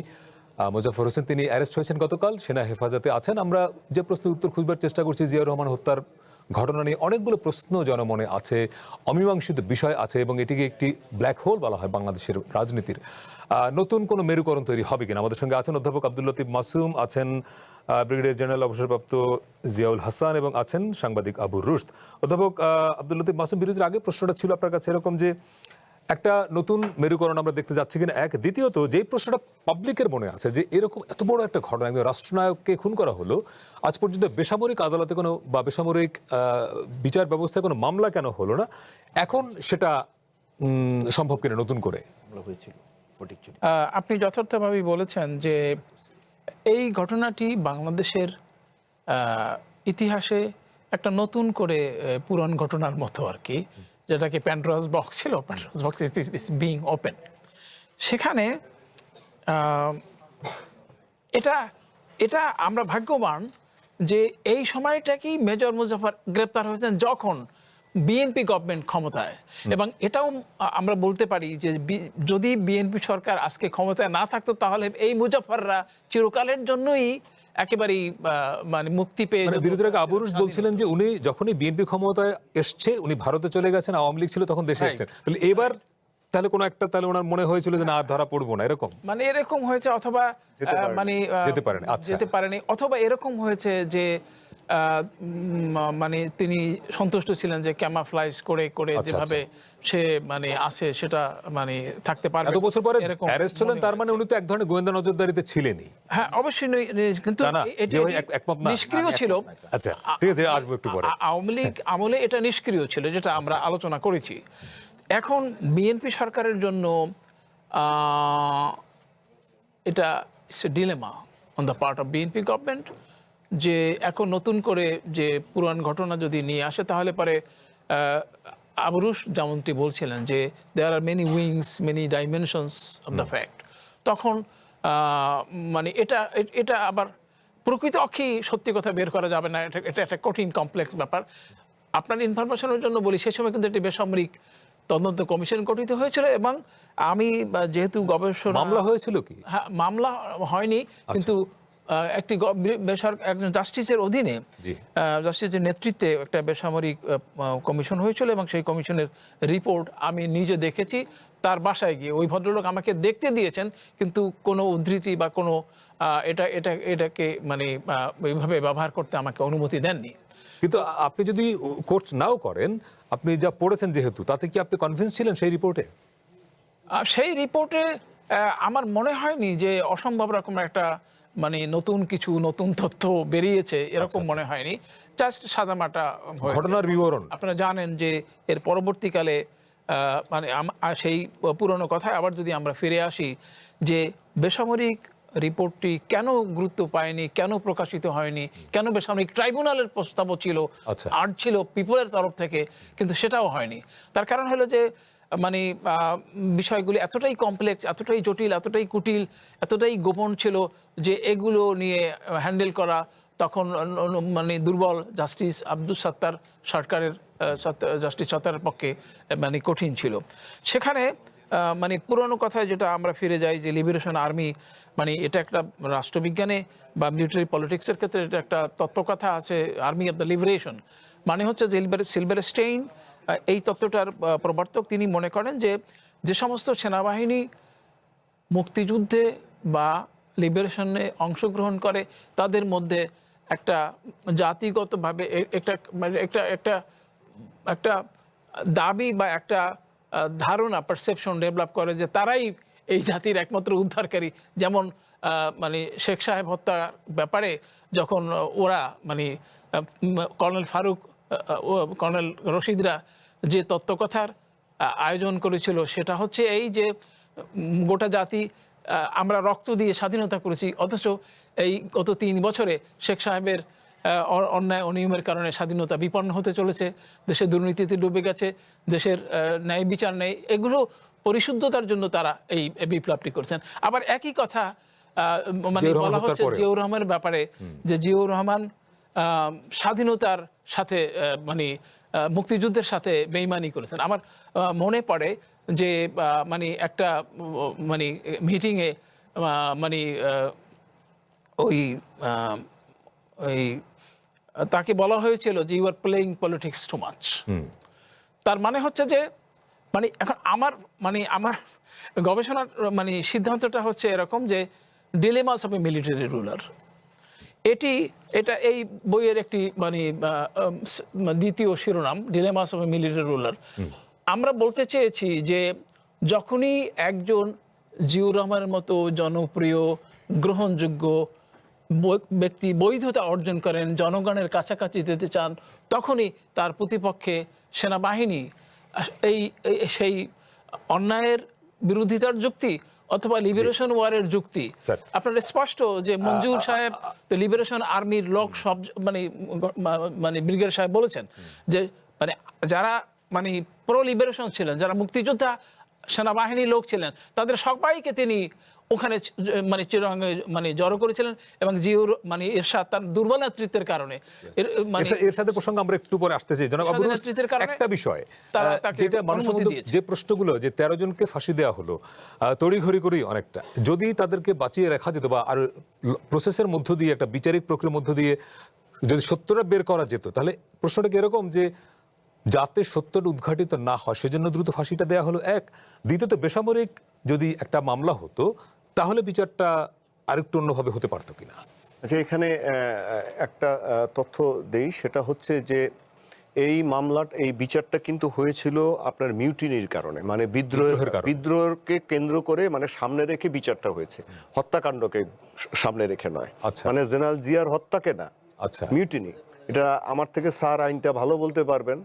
মুজাফফর হোসেন। তিনি অ্যারেস্ট হয়েছেন গতকাল, সেনা হেফাজতে আছেন। আমরা যে প্রশ্নের উত্তর খুঁজবার চেষ্টা করছি, জিয়াউর রহমান হত্যার ঘটনা নিয়ে অনেকগুলো প্রশ্ন জনমনে আছে, অমীমাংসিত বিষয় আছে, এবং এটিকে একটি ব্ল্যাক হোল বলা হয় বাংলাদেশের রাজনীতির। নতুন কোনো মেরুকরণ তৈরি হবে কিনা? আমাদের সঙ্গে আছেন অধ্যাপক আব্দুল লতিফ মাসুম, আছেন ব্রিগেডিয়ার জেনারেল অবসরপ্রাপ্ত জিয়াউল হাসান, এবং আছেন সাংবাদিক আবুর রুশদ। অধ্যাপক আব্দুল লতিফ মাসুম, বিরতির আগে প্রশ্নটা ছিল আপনার কাছে এরকম যে একটা নতুন মেরুকরণ আমরা দেখতে যাচ্ছি কিনা, এক। দ্বিতীয়ত যেই প্রশ্নটা পাবলিকের মনে আছে যে এরকম এত বড় একটা ঘটনা, একজন রাষ্ট্রনায়ককে খুন করা হলো, আজ পর্যন্ত বেসামরিক আদালতে কোনো বা বেসামরিক বিচার ব্যবস্থায় কোনো মামলা কেন হলো না, এখন সেটা সম্ভব কিনা নতুন করে? আপনি যথার্থভাবেই বলেছেন যে এই ঘটনাটি বাংলাদেশের ইতিহাসে একটা নতুন করে পুরান ঘটনার মতো আর কি, যেটাকে প্যান্ডোরাস বক্স ছিল, Pandora's box is being open. সেখানে এটা আমরা ভাগ্যবান যে এই সময়টাকেই মেজর মুজাফফর গ্রেপ্তার হয়েছেন যখন বিএনপি গভর্নমেন্ট ক্ষমতায়। এবং এটাও আমরা বলতে পারি যে যদি বিএনপি সরকার আজকে ক্ষমতায় না থাকতো, তাহলে এই মুজাফফররা চিরকালের জন্যই একেবারেই মানে মুক্তি পেয়ে। বিরোধীরা আবু রুশদ বলছিলেন যে উনি যখনই বিএনপি ক্ষমতায় এসছে, উনি ভারতে চলে গেছেন, আওয়ামী লীগ ছিল তখন দেশে এসেছেন, তাহলে এবার তাহলে কোনো একটা, তাহলে ওনার মনে হয়েছিল যে না আর ধরা পড়বো না, এরকম মানে এরকম হয়েছে, অথবা মানে যেতে পারেনি, অথবা এরকম হয়েছে যে মানে তিনি সন্তুষ্ট ছিলেন যে ক্যামাফ্লাইজ করে করে যেভাবে সে মানে আছে সেটা মানে থাকতে পারবে। এত বছর পরে অ্যারেস্ট হলেন, তার মানে উনি তো এক ধরনের গোয়েন্দা নজরদারিতে ছিলেনই। হ্যাঁ অবশ্যই, কিন্তু নিষ্ক্রিয় ছিল। আচ্ছা ঠিক আছে, আসবো একটু পরে। আওয়ামী লীগ আমলে এটা নিষ্ক্রিয় ছিল, যেটা আমরা আলোচনা করেছি। এখন বিএনপি সরকারের জন্য এটা dilemma on the part of BNP government, যে এখন নতুন করে যে পুরান ঘটনা যদি নিয়ে আসে, তাহলে পরে আবু রুশদ যেমনটি বলছিলেন যে there are many wings, many dimensions of the fact, তখন মানে এটা আবার প্রকৃত অক্ষেই সত্যি কথা বের করা যাবে না, এটা একটা কঠিন কমপ্লেক্স ব্যাপার। আপনার ইনফরমেশনের জন্য বলি, সেই সময় কিন্তু একটি বেসামরিক তদন্ত কমিশন গঠিত হয়েছিল, এবং আমি যেহেতু গবেষণা মামলা হয়েছিল কি? হ্যাঁ, মামলা হয়নি, কিন্তু একটি একজন জাস্টিসের অধীনে জি। জাস্টিসের নেতৃত্বে একটা বেসামরিক কমিশন হয়েছিল এবং সেই কমিশনের রিপোর্ট আমি নিজে দেখেছি তার বাসায় গিয়ে। ওই ভদ্রলোক আমাকে দেখতে দিয়েছেন, কিন্তু কোনো উদ্ধৃতি বা কোনো এটাকে মানে এইভাবে ব্যবহার করতে আমাকে অনুমতি দেননি। কিন্তু আপনি যদি কোর্স নাও করেন, আপনি যা পড়েছেন যেহেতু, তাতে কি আপনি কনভিন্স ছিলেন সেই রিপোর্টে? সেই রিপোর্টে আমার মনে হয়নি যে অসম্ভব রকম একটা মানে নতুন তথ্য বেরিয়েছে, এরকম মনে হয়নি। জাস্ট সাদামাটা হয়েছে। ঘটনার বিবরণ। আপনারা জানেন যে এর পরবর্তীকালে মানে সেই পুরনো কথায় আবার যদি আমরা ফিরে আসি, যে বেসামরিক রিপোর্টটি কেন গুরুত্ব পায়নি, কেন প্রকাশিত হয়নি, কেন বেসামরিক ট্রাইব্যুনালের প্রস্তাবও ছিল, আচ্ছা। আর ছিল পিপলের তরফ থেকে, কিন্তু সেটাও হয়নি। তার কারণ হলো যে মানে বিষয়গুলি এতটাই কমপ্লেক্স, এতটাই জটিল, এতটাই কুটিল, এতটাই গোপন ছিল যে এগুলো নিয়ে হ্যান্ডেল করা তখন মানে দুর্বল জাস্টিস আব্দুল সাত্তার সরকারের জাস্টিস সত্তারের পক্ষে মানে কঠিন ছিল। সেখানে মানে পুরনো কথায় যেটা আমরা ফিরে যাই যে লিবারেশন আর্মি, মানে এটা একটা রাষ্ট্রবিজ্ঞানে বা মিলিটারি পলিটিক্সের ক্ষেত্রে এটা একটা তত্ত্বকথা আছে, আর্মি অফ দ্য লিবারেশন। মানে হচ্ছে যে সিলভারস্টেইন এই তত্ত্বটার প্রবর্তক। তিনি মনে করেন যে সমস্ত সেনাবাহিনী মুক্তিযুদ্ধে বা লিবারেশনে অংশগ্রহণ করে তাদের মধ্যে একটা জাতিগতভাবে একটা দাবি বা একটা ধারণা, পারসেপশন ডেভেলপ করে যে তারাই এই জাতির একমাত্র উদ্ধারকারী। যেমন মানে শেখ সাহেব হত্যার ব্যাপারে যখন ওরা মানে কর্নেল ফারুক, কর্নেল রশিদরা যে তত্ত্বকথার আয়োজন করেছিল, সেটা হচ্ছে এই যে গোটা জাতি আমরা রক্ত দিয়ে স্বাধীনতা করেছি, অথচ এই গত 3 বছরে শেখ সাহেবের অন্যায় অনিয়মের কারণে স্বাধীনতা বিপন্ন হতে চলেছে, দেশের দুর্নীতিতে ডুবে গেছে, দেশের ন্যায় বিচার নেই। এগুলো পরিশুদ্ধতার জন্য তারা এই বিপ্লবটি করেছেন। আবার একই কথা মানে বলা হচ্ছে জিয়াউর রহমানের ব্যাপারে, যে জিয়াউর রহমান স্বাধীনতার সাথে মানে মুক্তিযুদ্ধের সাথে বেইমানি করেছেন। আমার মনে পড়ে যে মানে একটা মানে মিটিংয়ে মানে ওই তাকে বলা হয়েছিল যে you are playing politics too much. তার মানে হচ্ছে যে মানে এখন আমার গবেষণার মানে সিদ্ধান্তটা হচ্ছে এরকম যে ডিলেমাস অফ এ মিলিটারি রুলার, এটা এই বইয়ের একটি মানে দ্বিতীয় শিরোনাম, ডিলেমাস অফ এ মিলিটারি রুলার। আমরা বলতে চেয়েছি যে যখনই একজন জিয়াউর রহমানের মতো জনপ্রিয় গ্রহণযোগ্য ব্যক্তি বৈধতা অর্জন করেন, জনগণের কাছাকাছি যেতে চান, তখনই তার প্রতিপক্ষে সেনাবাহিনী সেই অন্যায়ের বিরোধিতার যুক্তি অথবা লিবারেশন ওয়ারের যুক্তি। আপনার স্পষ্ট যে মঞ্জুর সাহেব তো লিবারেশন আর্মির লোক সব মানে ব্রিগেডিয়ার সাহেব বলেছেন যে মানে যারা মানে প্রো লিবারেশন ছিলেন, যারা মুক্তিযোদ্ধা সেনাবাহিনীর লোক ছিলেন, তাদের সবাইকে তিনি ওখানে মানে চিরাঙ্গে মানে জড়ো করেছিলেন এবং জিয়াউর মানে এরশাদ তার দুর্বল নেতৃত্বের কারণে এরশাদের প্রসঙ্গে আমরা একটু পরে আসতে চাই। জনাব আবু একটা বিষয় যেটা মানুষের মধ্যে যে প্রশ্নগুলো, যে 13 জনকে ফাঁসি দেওয়া হলো তড়িঘড়ি করেই অনেকটা, যদি তাদেরকে বাঁচিয়ে রাখা যেত বা আর প্রসেসের মধ্য দিয়ে একটা বিচারিক প্রক্রিয়ার মধ্য দিয়ে যদি সত্যটা বের করা যেত, তাহলে প্রশ্নটা কি এরকম যে যাতে সত্যটা উদ্ঘাটিত না হয় সেজন্য দ্রুত ফাঁসিটা দেওয়া হলো এক। দ্বিতীয়ত বেসামরিক যদি একটা মামলা হতো তাহলে বিচারটা আরেকটু অন্যভাবে হতে পারতো কিনা? আচ্ছা, এখানে একটা তথ্য দেই, সেটা হচ্ছে যে এই এই বিচারটা কিন্তু হয়েছিল আপনার মিউটিনির কারণে, মানে বিদ্রোহকে কেন্দ্র করে, মানে সামনে রেখে বিচারটা হয়েছে, হত্যাকাণ্ডকে সামনে রেখে নয়। মানে জেনারেল জিয়ার হত্যাকে না, মিউটিনি। এটা আমার থেকে স্যার আইনটা ভালো বলতে পারবেন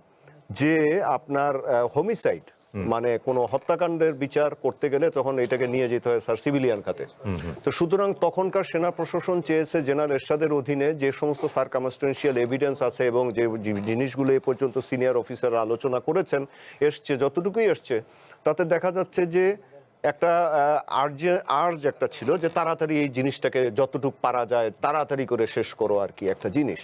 যে আপনার হোমিসাইড মানে কোনো হত্যাকাণ্ডের বিচার করতে গেলে তখন এটাকে নিয়ে যেতে হয় স্যার সিভিলিয়ান খাতে। তো সুতরাং তখনকার সেনা প্রশাসন চেয়েছে জেনারেল এরশাদের অধীনে যে সমস্ত সার্কামস্টেন্সিয়াল এভিডেন্স আছে এবং যে জিনিসগুলো এ পর্যন্ত সিনিয়র অফিসাররা আলোচনা করেছেন, যতটুকুই এসছে তাতে দেখা যাচ্ছে যে একটা আর্জ একটা ছিল যে তাড়াতাড়ি এই জিনিসটাকে যতটুকু পারা যায় তাড়াতাড়ি করে শেষ করো আর কি একটা জিনিস।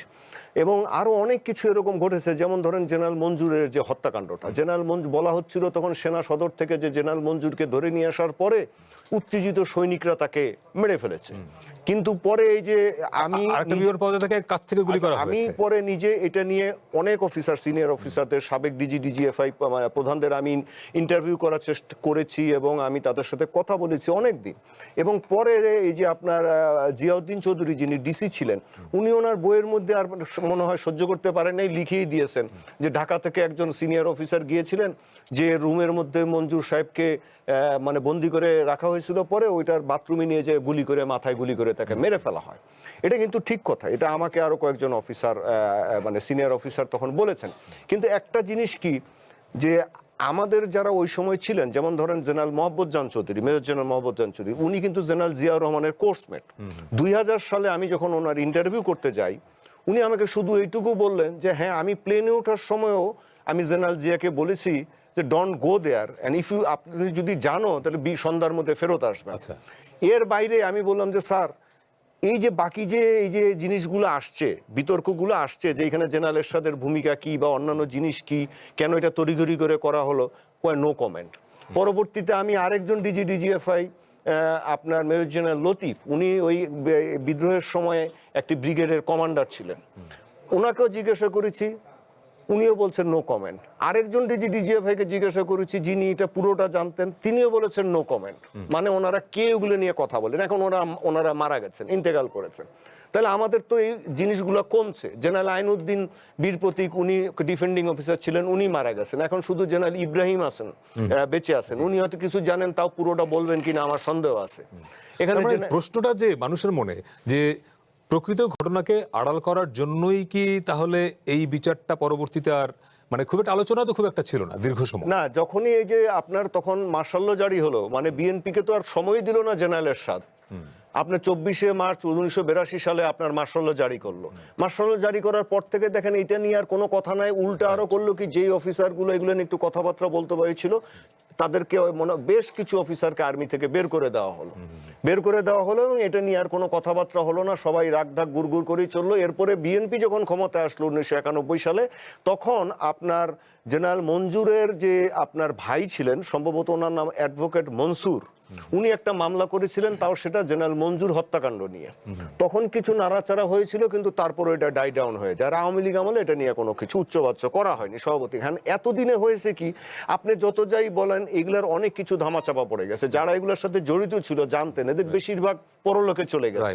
এবং আরো অনেক কিছু এরকম ঘটেছে, যেমন ধরেন জেনারেল মঞ্জুরের যে হত্যাকাণ্ডটা, জেনারেল মঞ্জুর বলা হচ্ছিল তখন সেনা সদর থেকে যে জেনারেল মঞ্জুরকে ধরে নিয়ে আসার পরে উত্তেজিত সৈনিকরা তাকে মেরে ফেলেছে। কিন্তু পরে এই যে আমি আরেকটা বিওর পদে থেকে কাছ থেকে গুলি করা আমি হয়েছে। পরে নিজে এটা নিয়ে অনেক অফিসার, সিনিয়র অফিসারদের, সাবেক ডিজি, ডিজিএফআই প্রধানদের আমি ইন্টারভিউ করার চেষ্টা করেছি এবং আমি তাদের সাথে কথা বলেছি অনেক দিন। এবং পরে এই যে আপনার জিয়াউদ্দিন চৌধুরী যিনি ডিসি ছিলেন, উনি ওনার বইয়ের মধ্যে আর মনে হয় সহ্য করতে পারেন নাই, লিখেই দিয়েছেন যে ঢাকা থেকে একজন সিনিয়র অফিসার গিয়েছিলেন, যে রুমের মধ্যে মঞ্জুর সাহেবকে মানে বন্দি করে রাখা হয়েছিল, পরে ওইটার বাথরুমে নিয়ে যেয়ে গুলি করে, মাথায় গুলি করে তাকে মেরে ফেলা হয়। এটা কিন্তু ঠিক কথা, এটা আমাকে আরো কয়েকজন অফিসার মানে সিনিয়র অফিসার তখন বলেছেন। কিন্তু একটা জিনিস কি, যে আমাদের যারা ওই সময় ছিলেন, যেমন ধরেন general Mohammadjan Chowdhury, major general Mohammadjan Chowdhury, উনি কিন্তু জেনারেল জিয়াউর রহমানের কোর্সমেট। 2000 সালে আমি যখন ওনার ইন্টারভিউ করতে যাই, উনি আমাকে শুধু এইটুকু বললেন যে হ্যাঁ, আমি প্লেনে ওঠার সময়ও আমি জেনারেল জিয়াকে বলেছি যে don't go there, and if you, আপনি যদি জানো তাহলে সন্ধ্যার মধ্যে ফেরত আসবেন। আচ্ছা। এর বাইরে আমি বললাম যে স্যার, এই যে বাকি যে এই যে জিনিসগুলো আসছে, বিতর্কগুলো আসছে, যে এখানে জেনারেল এরশাদের ভূমিকা কি বা অন্যান্য জিনিস কি, কেন এটা তড়িঘড়ি করে করা হলো, নো কমেন্ট। পরবর্তীতে আমি আরেকজন ডিজি, ডিজিএফআই আপনার মেজর জেনারেল লতিফ, উনি ওই বিদ্রোহের সময় একটি ব্রিগেডের কমান্ডার ছিলেন, ওনাকেও জিজ্ঞাসা করেছি, উনিও বলছেন নো কমেন্ট। আরেকজন ডিজি, ডিজিএফআইকে জিজ্ঞাসা করেছি যিনি এটা পুরোটা জানতেন, তিনিও বলেছেন নো কমেন্ট। মানে ওনারা কে ওগুলো নিয়ে কথা বলেন, এখন ওনারা মারা গেছেন, ইন্তেকাল করেছেন। তাহলে আমাদের তো এই জিনিসগুলো কমছে। জেনারেল আইনউদ্দিন বীর প্রতীক, উনি ডিফেন্ডিং অফিসার ছিলেন, উনি মারা গেছেন। এখন শুধু জেনারেল ইব্রাহিম আছেন, বেঁচে আছেন, উনি হয়তো কিছু জানেন, তাও পুরোটা বলবেন কিনা আমার সন্দেহ আছে। এখানে প্রশ্নটা যে মানুষের মনে, যে প্রকৃত ঘটনাকে আড়াল করার জন্যই কি তাহলে এই বিচারটা পরবর্তীতে আর মানে খুব একটা আলোচনা তো খুব একটা ছিল না দীর্ঘ সময়? না, যখনই এই যে আপনার তখন মার্শাল ল জারি হলো, মানে বিএনপিকে তো আর সময় দিল না জেনারেল এরশাদ। আপনার 24শে মার্চ 1982 সালে আপনার মার্শাল ল জারি করলো। মার্শাল ল জারি করার পর থেকে দেখেন এটা নিয়ে আর কোনো কথা নাই, উল্টা আরো করলো কি, যেই অফিসারগুলো এগুলো নিয়ে একটু কথাবার্তা বলতে পেরেছিল তাদেরকে বেশ কিছু অফিসারকে আর্মি থেকে বের করে দেওয়া হলো এবং এটা নিয়ে আর কোনো কথাবার্তা হলো না, সবাই রাগঢাক গুড়গুড় করেই চললো। এরপরে বিএনপি যখন ক্ষমতায় আসলো 1991 সালে, তখন আপনার জেনারেল মঞ্জুরের যে আপনার ভাই ছিলেন, সম্ভবত ওনার নাম অ্যাডভোকেট মনসুর, উনি একটা মামলা করেছিলেন, তাও সেটা জেনারেল মঞ্জুর হত্যাকাণ্ড নিয়ে। তখন কিছু নাড়াচাড়া হয়েছিল, কিন্তু তারপরে এটা ডাই ডাউন হয়ে যায়। আওয়ামী লীগ আমলে এটা নিয়ে কোনো কিছু উচ্চবাচ্য করা হয়নি সভাপতি। হ্যাঁ, এতদিনে হয়েছে কি, আপনি যত যাই বলেন এগুলার অনেক কিছু ধামাচাপা পড়ে গেছে। যারা এগুলোর সাথে জড়িত ছিল, জানতেন, এদের বেশিরভাগ পরলোকে চলে গেছে।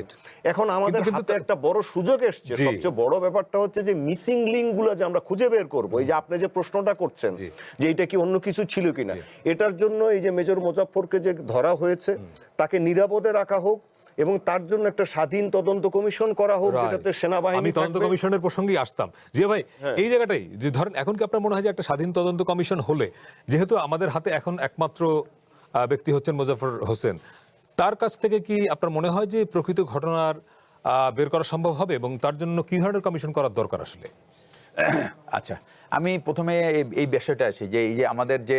এখন আমাদের হাতে একটা বড় সুযোগ এসছে। সবচেয়ে বড় ব্যাপারটা হচ্ছে যে মিসিং লিঙ্ক গুলো যে আমরা খুঁজে বের করবো। এই যে আপনি যে প্রশ্নটা করছেন যে এটা কি অন্য কিছু ছিল কিনা, এটার জন্য এই যে মেজর মোজাফফরকে যে ধরা হয়েছে, তাকে নিরাপদে রাখা হোক এবং তার জন্য একটা স্বাধীন তদন্ত কমিশন করা হোক, যেটাতে সেনাবাহিনী, আমি তদন্ত কমিশনের প্রসঙ্গেই আসতাম। জিয়া ভাই, এই জায়গাটাই যে ধরেন এখন কি আপনার মনে হয় যে একটা স্বাধীন তদন্ত কমিশন হলে, যেহেতু আমাদের হাতে এখন একমাত্র ব্যক্তি হচ্ছেন মোজাফফর হোসেন, তার কাছ থেকে কি আপনার মনে হয় যে প্রকৃত ঘটনার বের করা সম্ভব হবে এবং তার জন্য কি ধরনের কমিশন করার দরকার আসলে? আচ্ছা, আমি প্রথমে এই বিষয়টা আসি যে এই যে আমাদের যে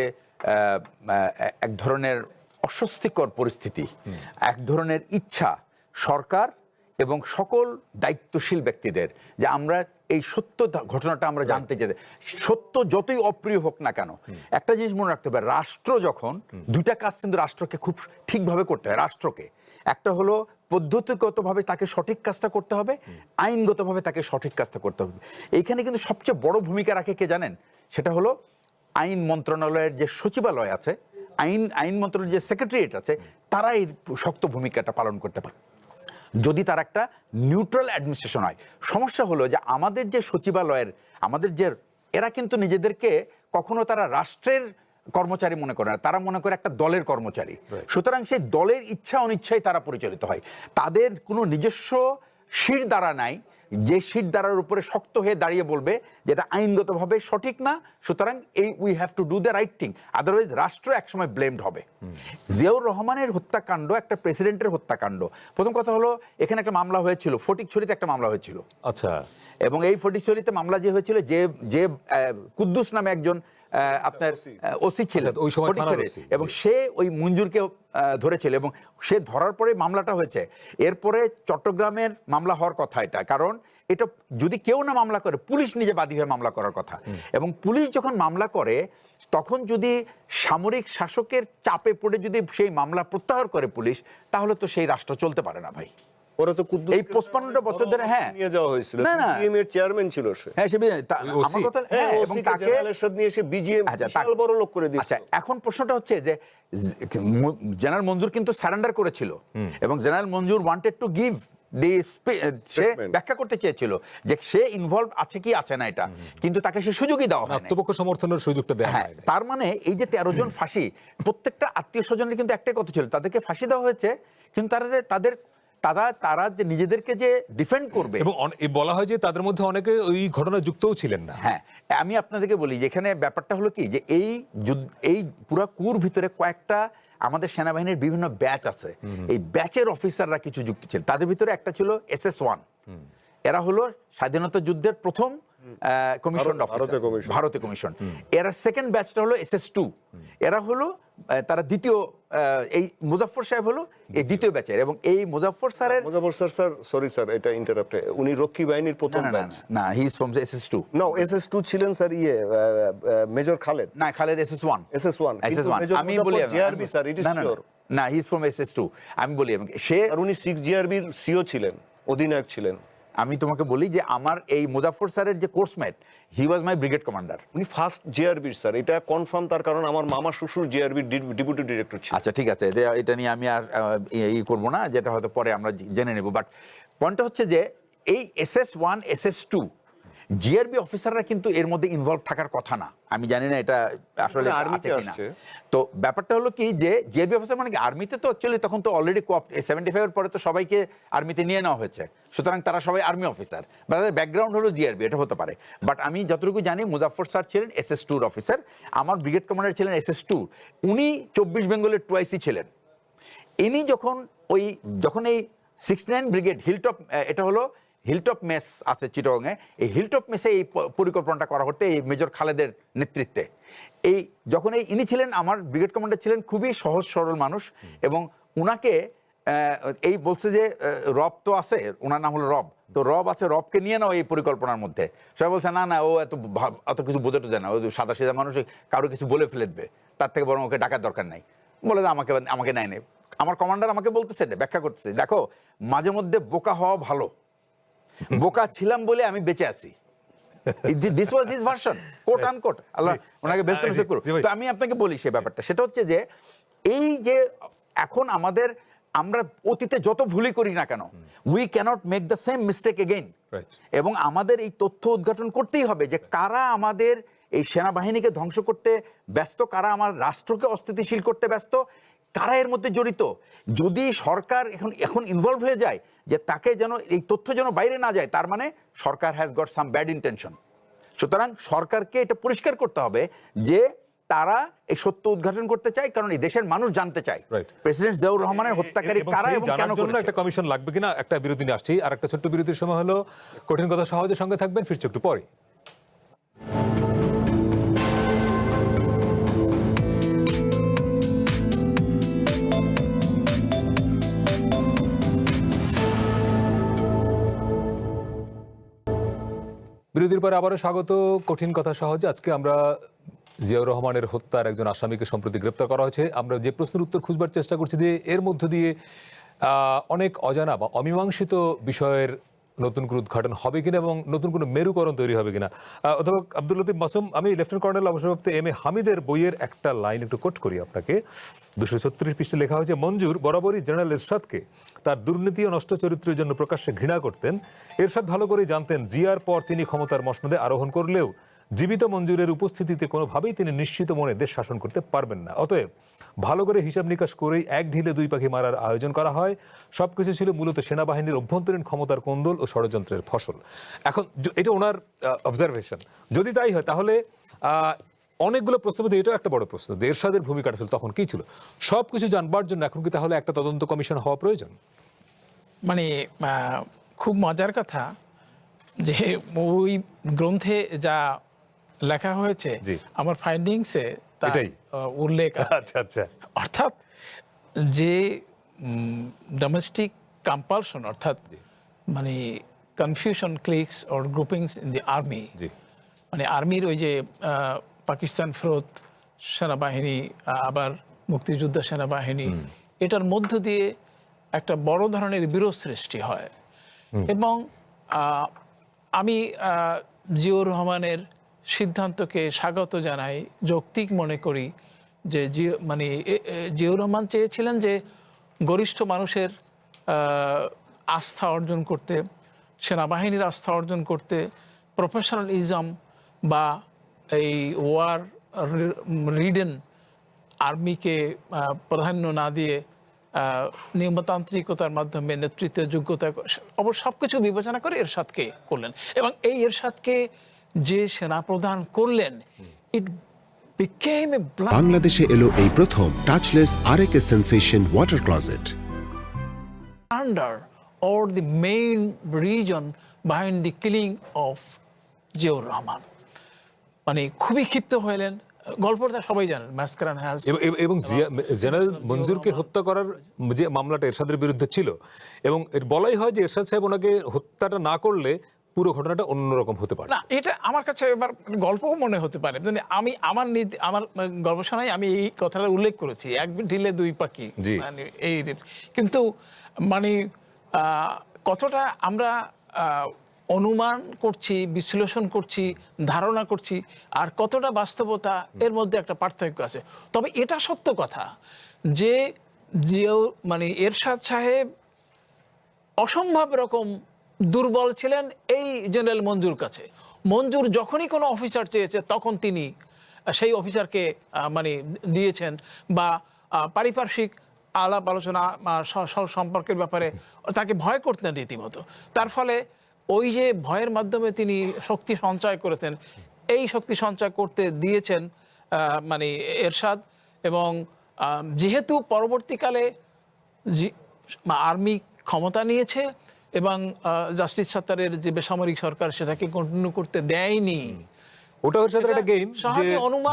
এক ধরনের অস্বস্তিকর পরিস্থিতি, এক ধরনের ইচ্ছা সরকার এবং সকল দায়িত্বশীল ব্যক্তিদের যে আমরা এই সত্য ঘটনাটা আমরা জানতে যেতে, সত্য যতই অপ্রিয় হোক না কেন, একটা জিনিস মনে রাখতে হবে, রাষ্ট্র যখন দুইটা কাজ কিন্তু রাষ্ট্রকে খুব ঠিকভাবে করতে হয়। রাষ্ট্রকে একটা হলো পদ্ধতিগতভাবে তাকে সঠিক কাজটা করতে হবে, আইনগতভাবে তাকে সঠিক কাজটা করতে হবে। এইখানে কিন্তু সবচেয়ে বড় ভূমিকা রাখে কে জানেন? সেটা হলো আইন মন্ত্রণালয়ের যে সচিবালয় আছে, আইন মন্ত্রণালয়ের যে সেক্রেটারিয়েট আছে, তারা এই শক্ত ভূমিকাটা পালন করতে পারে যদি তার একটা নিউট্রাল অ্যাডমিনিস্ট্রেশন হয়। সমস্যা হলো যে আমাদের যে সচিবালয়ের, আমাদের যে, এরা কিন্তু নিজেদেরকে কখনো তারা রাষ্ট্রের কর্মচারী মনে করে না, তারা মনে করে একটা দলের কর্মচারী। সুতরাং সেই দলের ইচ্ছা অনিচ্ছায় তারা পরিচালিত হয়। তাদের কোনো নিজস্ব শির দ্বারা নাই, যে শির দ্বারার উপরে শক্ত হয়ে দাঁড়িয়ে বলবে যেটা আইনগতভাবে সঠিক না, সুতরাং we have to do the right thing, otherwise রাষ্ট্র একসময় ব্লেমড হবে। জিয়াউর রহমানের হত্যাকাণ্ড একটা প্রেসিডেন্টের হত্যাকাণ্ড। প্রথম কথা হলো, এখানে একটা মামলা হয়েছিল, ফটিকছড়িতে একটা মামলা হয়েছিল। আচ্ছা, এবং এই ফটিকছড়িতে মামলা যে হয়েছিল, যে কুদ্দুস নামে একজন আপনার ওসি ছিলেন ওই সময়, এবং সে ওই মঞ্জুরকে ধরেছিল এবং সে ধরার পরে মামলাটা হয়েছে। এরপরে চট্টগ্রামের মামলা হওয়ার কথা এটা, কারণ এটা যদি কেউ না মামলা করে, পুলিশ নিজে বাদী হয়ে মামলা করার কথা। এবং পুলিশ যখন মামলা করে, তখন যদি সামরিক শাসকের চাপে পড়ে যদি সেই মামলা প্রত্যাহার করে পুলিশ, তাহলে তো সেই রাষ্ট্র চলতে পারে না ভাই। পরে তো কুদ্দুস এই 55টা বছর ধরে, হ্যাঁ নিয়ে যাওয়া হয়েছিল, না, না। বিজিএম এর চেয়ারম্যান ছিল সে। হ্যাঁ সে ওসি? আমার কথা, হ্যাঁ, এবং তাকে জেনারেল এরশাদ নিয়ে এসে বিজিএম আচ্ছা, বিশাল বড় লোক করে দিয়েছে। আচ্ছা, এখন প্রশ্নটা হচ্ছে যে জেনারেল মঞ্জুর কিন্তু সারেন্ডার করেছিল এবং general Manzur wanted to give the সে Statement. ব্যাখ্যা করতে চেয়েছিল যে সে ইনভলভ আছে কি আছে না এটা, কিন্তু তাকে সে সুযোগই দেওয়া হয় না। আত্মপক্ষ সমর্থনের সুযোগটা দেওয়া হ্যাঁ, হয় না। তার মানে এই যে 13 জন ফাঁসি, প্রত্যেকটা আত্মীয় স্বজনের কিন্তু একটাই কথা ছিল, তাদেরকে ফাঁসি দেওয়া হয়েছে, কিন্তু তারা যে নিজেদেরকে যে ডিফেন্ড করবে। এবং বলা হয় যে তাদের মধ্যে অনেকে ওই ঘটনায় যুক্তও ছিলেন না। হ্যাঁ, আমি আপনাদেরকে বলি যেখানে ব্যাপারটা হলো কি, যে এই পুরো কুর ভিতরে কয়েকটা আমাদের সেনাবাহিনীর বিভিন্ন ব্যাচ আছে, এই ব্যাচের অফিসাররা কিছু যুক্ত ছিলেন। তাদের ভিতরে একটা ছিল SS1, এরা হলো স্বাধীনতা যুদ্ধের প্রথম কমিশন অফিসার, ভারতীয় কমিশন। এরা সেকেন্ড ব্যাচটা হলো SS2, এরা হলো তারা দ্বিতীয়, এই মুজাফফর সাহেব হলো এই দ্বিতীয় ব্যাচের, এবং এই মুজাফফর স্যার, সরি স্যার, এটা ইন্টারাপ্ট, উনি রক্ষী বাহিনীর প্রথম ব্যাচ। না, he is from SS2। No, SS2 ছিলেন স্যার মেজর খালেদ। না, খালেদ SS1। আমি বলি GRB sir, it is sure. না, হি ইজ ফ্রম SS2। আমি বলি সে, আর উনি 6 জিআরবির সিও ছিলেন, অধিনায়ক ছিলেন। আমি তোমাকে বলি যে আমার এই মুজাফফর স্যারের যে কোর্সমেট, হি ওয়াজ মাই ব্রিগেড কমান্ডার। উনি ফার্স্ট জিআরবির স্যার, এটা কনফার্ম, তার কারণ আমার মামা শ্বশুর জিআরবির ডেপুটি ডিরেক্টর ছিল। আচ্ছা, ঠিক আছে, এটা নিয়ে আমি আর করবো না, যেটা হয়তো পরে আমরা জেনে নেব। বাট পয়েন্টটা হচ্ছে যে এই SS1 SS2 জিআরবি অফিসাররা কিন্তু এর মধ্যে ইনভলভ থাকার কথা না। আমি জানি না এটা আসলে আছে কিনা। তো ব্যাপারটা হলো কি, যে জিআরবি অফিসার মানে কি, আর্মিতে তো অ্যাকচুয়ালি তখন তো অলরেডি 75 এর পরে তো সবাইকে আর্মিতে নিয়ে নেওয়া হয়েছে, সুতরাং তারা সবাই আর্মি অফিসার, বা তাদের ব্যাকগ্রাউন্ড হলো জিআরবি, এটা হতে পারে। বাট আমি যতটুকু জানি মুজাফফর স্যার ছিলেন SS2 অফিসার, আমার ব্রিগেড কমান্ডার ছিলেন SS2, উনি 24 বেঙ্গলের 2IC ছিলেন। ইনি যখন এই 69 ব্রিগেড হিলটপ, এটা হলো হিলটপ মেস আছে চিটাগংয়ে, এই হিলটপ মেসে এই পরিকল্পনাটা করা হতে এই মেজর খালেদের নেতৃত্বে, যখন ইনি ছিলেন আমার ব্রিগেড কমান্ডার, ছিলেন খুবই সহজ সরল মানুষ, এবং উনাকে বলছে যে রব তো আছে, ওনার নাম হলো রব, তো রব আছে, রবকে নিয়ে নাও এই পরিকল্পনার মধ্যে। সবাই বলছে না, ও এত কিছু বোঝা টোঝে না, ও সাদা সিধা মানুষ, কারো কিছু বলে ফেলে দেবে, তার থেকে বরং ওকে ডাকার দরকার নাই। বলে আমাকে নেয় নেই। আমার কমান্ডার আমাকে বলতেছে, ব্যাখ্যা করতেছে, দেখো মাঝে মধ্যে বোকা হওয়া ভালো, বোকা ছিলাম বলে আমি বেঁচে আছি। This was his version, quote unquote. Allah ওনাকে বেস্ট নসিব করুক। তো আমি আপনাকে বলি সে ব্যাপারটা, সেটা হচ্ছে যে এই যে এখন আমরা অতীতে যত ভুলই করি না কেন, we can't make the same mistake again. এবং আমাদের এই তথ্য উদ্ঘাটন করতেই হবে যে কারা আমাদের এই সেনাবাহিনীকে ধ্বংস করতে ব্যস্ত, কারা আমার রাষ্ট্রকে অস্থিতিশীল করতে ব্যস্ত, কারা এর মধ্যে জড়িত। যদি সরকার এখন ইনভলভ হয়ে যায়, যে তাকে যেন এই তথ্য যেন বাইরে না যায়, তার মানে সরকার has got some bad intention. সুতরাং সরকারকে এটা পরিষ্কার করতে হবে যে তারা এই সত্য উদ্ঘাটন করতে চায়, কারণ এই দেশের মানুষ জানতে চায় প্রেসিডেন্ট জিয়াউর রহমানের হত্যাকারী কারা এবং কেন করেছে। একটা কমিশন লাগবে কিনা, একটা বিরতি নিয়ে আসছি। আর একটা ছোট্ট বিরতির সময় হলো। কঠিন কথা সহজে সঙ্গে থাকবেন, ফিরছে একটু পরে। বিরতির পরে আবারও স্বাগত কঠিন কথা সহজে। আজকে আমরা জিয়াউর রহমানের হত্যার একজন আসামিকে সম্প্রতি গ্রেপ্তার করা হয়েছে। আমরা যে প্রশ্নের উত্তর খুঁজবার চেষ্টা করছি যে এর মধ্য দিয়ে অনেক অজানা বা অমীমাংসিত বিষয়ের নতুন কোনো উদ্ঘাটন হবে কিনা এবং নতুন কোনো মেরুকরণ তৈরি হবে কিনা। অধ্যাপক আব্দুল লতিফ মাসুম, আমি লেফটেন্যান্ট কর্নেল অবসরপ্রাপ্ত M.A. হামিদের বইয়ের একটা লাইন একটু কোট করি আপনাকে। 236 পৃষ্ঠে লেখা হয়েছে, মঞ্জুর বরাবরই জেনারেল এরশাদকে তার দুর্নীতি ও নষ্ট চরিত্রের জন্য প্রকাশ্যে ঘৃণা করতেন। এরশাদ ভালো করেই জানতেন জিয়ার পর তিনি ক্ষমতার মসনদে আরোহণ করলেও জীবিত মঞ্জুরের উপস্থিতিতে কোনোভাবেই তিনি নিশ্চিত মনে দেশ শাসন করতে পারবেন না। অতএব ভালো করে হিসাব নিকাশ করেই এক ঢিলে দুই পাখি মারার আয়োজন করা হয়। সবকিছু ছিল মূলত সেনাবাহিনীর অভ্যন্তরীণ ক্ষমতার কোন্দল ও ষড়যন্ত্রের ফসল। এখন এটা ওনার অবজারভেশন। যদি তাই হয় তাহলে অনেকগুলো প্রশ্ন মধ্যে এটাও একটা বড় প্রশ্ন, এরশাদের ভূমিকাটা ছিল তখন কি ছিল। সবকিছু জানবার জন্য এখন কি তাহলে একটা তদন্ত কমিশন হওয়া প্রয়োজন? মানে খুব মজার কথা যে ওই গ্রন্থে যা লেখা হয়েছে আমার ফাইন্ডিংসে তার উল্লেখ। আচ্ছা আচ্ছা। অর্থাৎ যে ডোমেস্টিক কম্পালশন, অর্থাৎ মানে confusion cliques or groupings in the army, মানে আর্মির ওই যে পাকিস্তান ফেরত সেনাবাহিনী, আবার মুক্তিযোদ্ধা সেনাবাহিনী, এটার মধ্য দিয়ে একটা বড় ধরনের বিরোধ সৃষ্টি হয়। এবং আমি জিয়াউর রহমানের সিদ্ধান্তকে স্বাগত জানাই, যৌক্তিক মনে করি যে জিয়াউর রহমান চেয়েছিলেন যে গরিষ্ঠ মানুষের আস্থা অর্জন করতে, সেনাবাহিনীর আস্থা অর্জন করতে, প্রফেশনালিজম বা এই ওয়ার রিডেন আর্মিকে প্রাধান্য না দিয়ে নিয়মতান্ত্রিকতার মাধ্যমে নেতৃত্বের যোগ্যতা অবশ্য সব কিছু বিবেচনা করে এরশাদকে করলেন। এবং এই এরশাদকে যে সেনাপ্রধান করলেন, ইট বিকেম এ বাংলাদেশে এলো এই প্রথম touchless RAK sensation water closet. Blunder or the main reason behind the killing of Ziaur Rahman. মানে খুবই ক্ষিপ্ত হলেন। গল্পটা সবাই জানেন, মাসকারান হ্যাজ এবং জেনারেল মঞ্জুরকে হত্যা করার যে মামলাটা এরশাদের বিরুদ্ধে ছিল, এবং এর বলাই হয় যে এরশাদ সাহেব ওনাকে হত্যাটা না করলে পুরো ঘটনাটা অন্যরকম হতে পারে। না, এটা আমার কাছে এবার গল্পও মনে হতে পারে। আমি আমার গবেষণায় আমি এই কথাটা উল্লেখ করেছি, এক ঢিলে দুই পাখি। মানে এই কিন্তু মানে কতটা আমরা অনুমান করছি, বিশ্লেষণ করছি, ধারণা করছি, আর কতটা বাস্তবতা, এর মধ্যে একটা পার্থক্য আছে। তবে এটা সত্য কথা যে এরশাদ সাহেব অসম্ভব রকম দুর্বল ছিলেন এই জেনারেল মঞ্জুর কাছে। মঞ্জুর যখনই কোনো অফিসার চেয়েছে তখন তিনি সেই অফিসারকে দিয়েছেন, বা পারিপার্শ্বিক আলাপ আলোচনা সম্পর্কের ব্যাপারে তাকে ভয় করতেন রীতিমতো। তার ফলে ওই যে ভয়ের মাধ্যমে তিনি শক্তি সঞ্চয় করেছেন, এই শক্তি সঞ্চয় করতে দিয়েছেন এরশাদ। এবং যেহেতু পরবর্তীকালে আর্মি ক্ষমতা নিয়েছে এবং জাস্টিস সাত্তারের যে বেসামরিক সরকার সেটাকে কন্টিনিউ করতে দেয়নি, ওটা হচ্ছে একটা গেম যে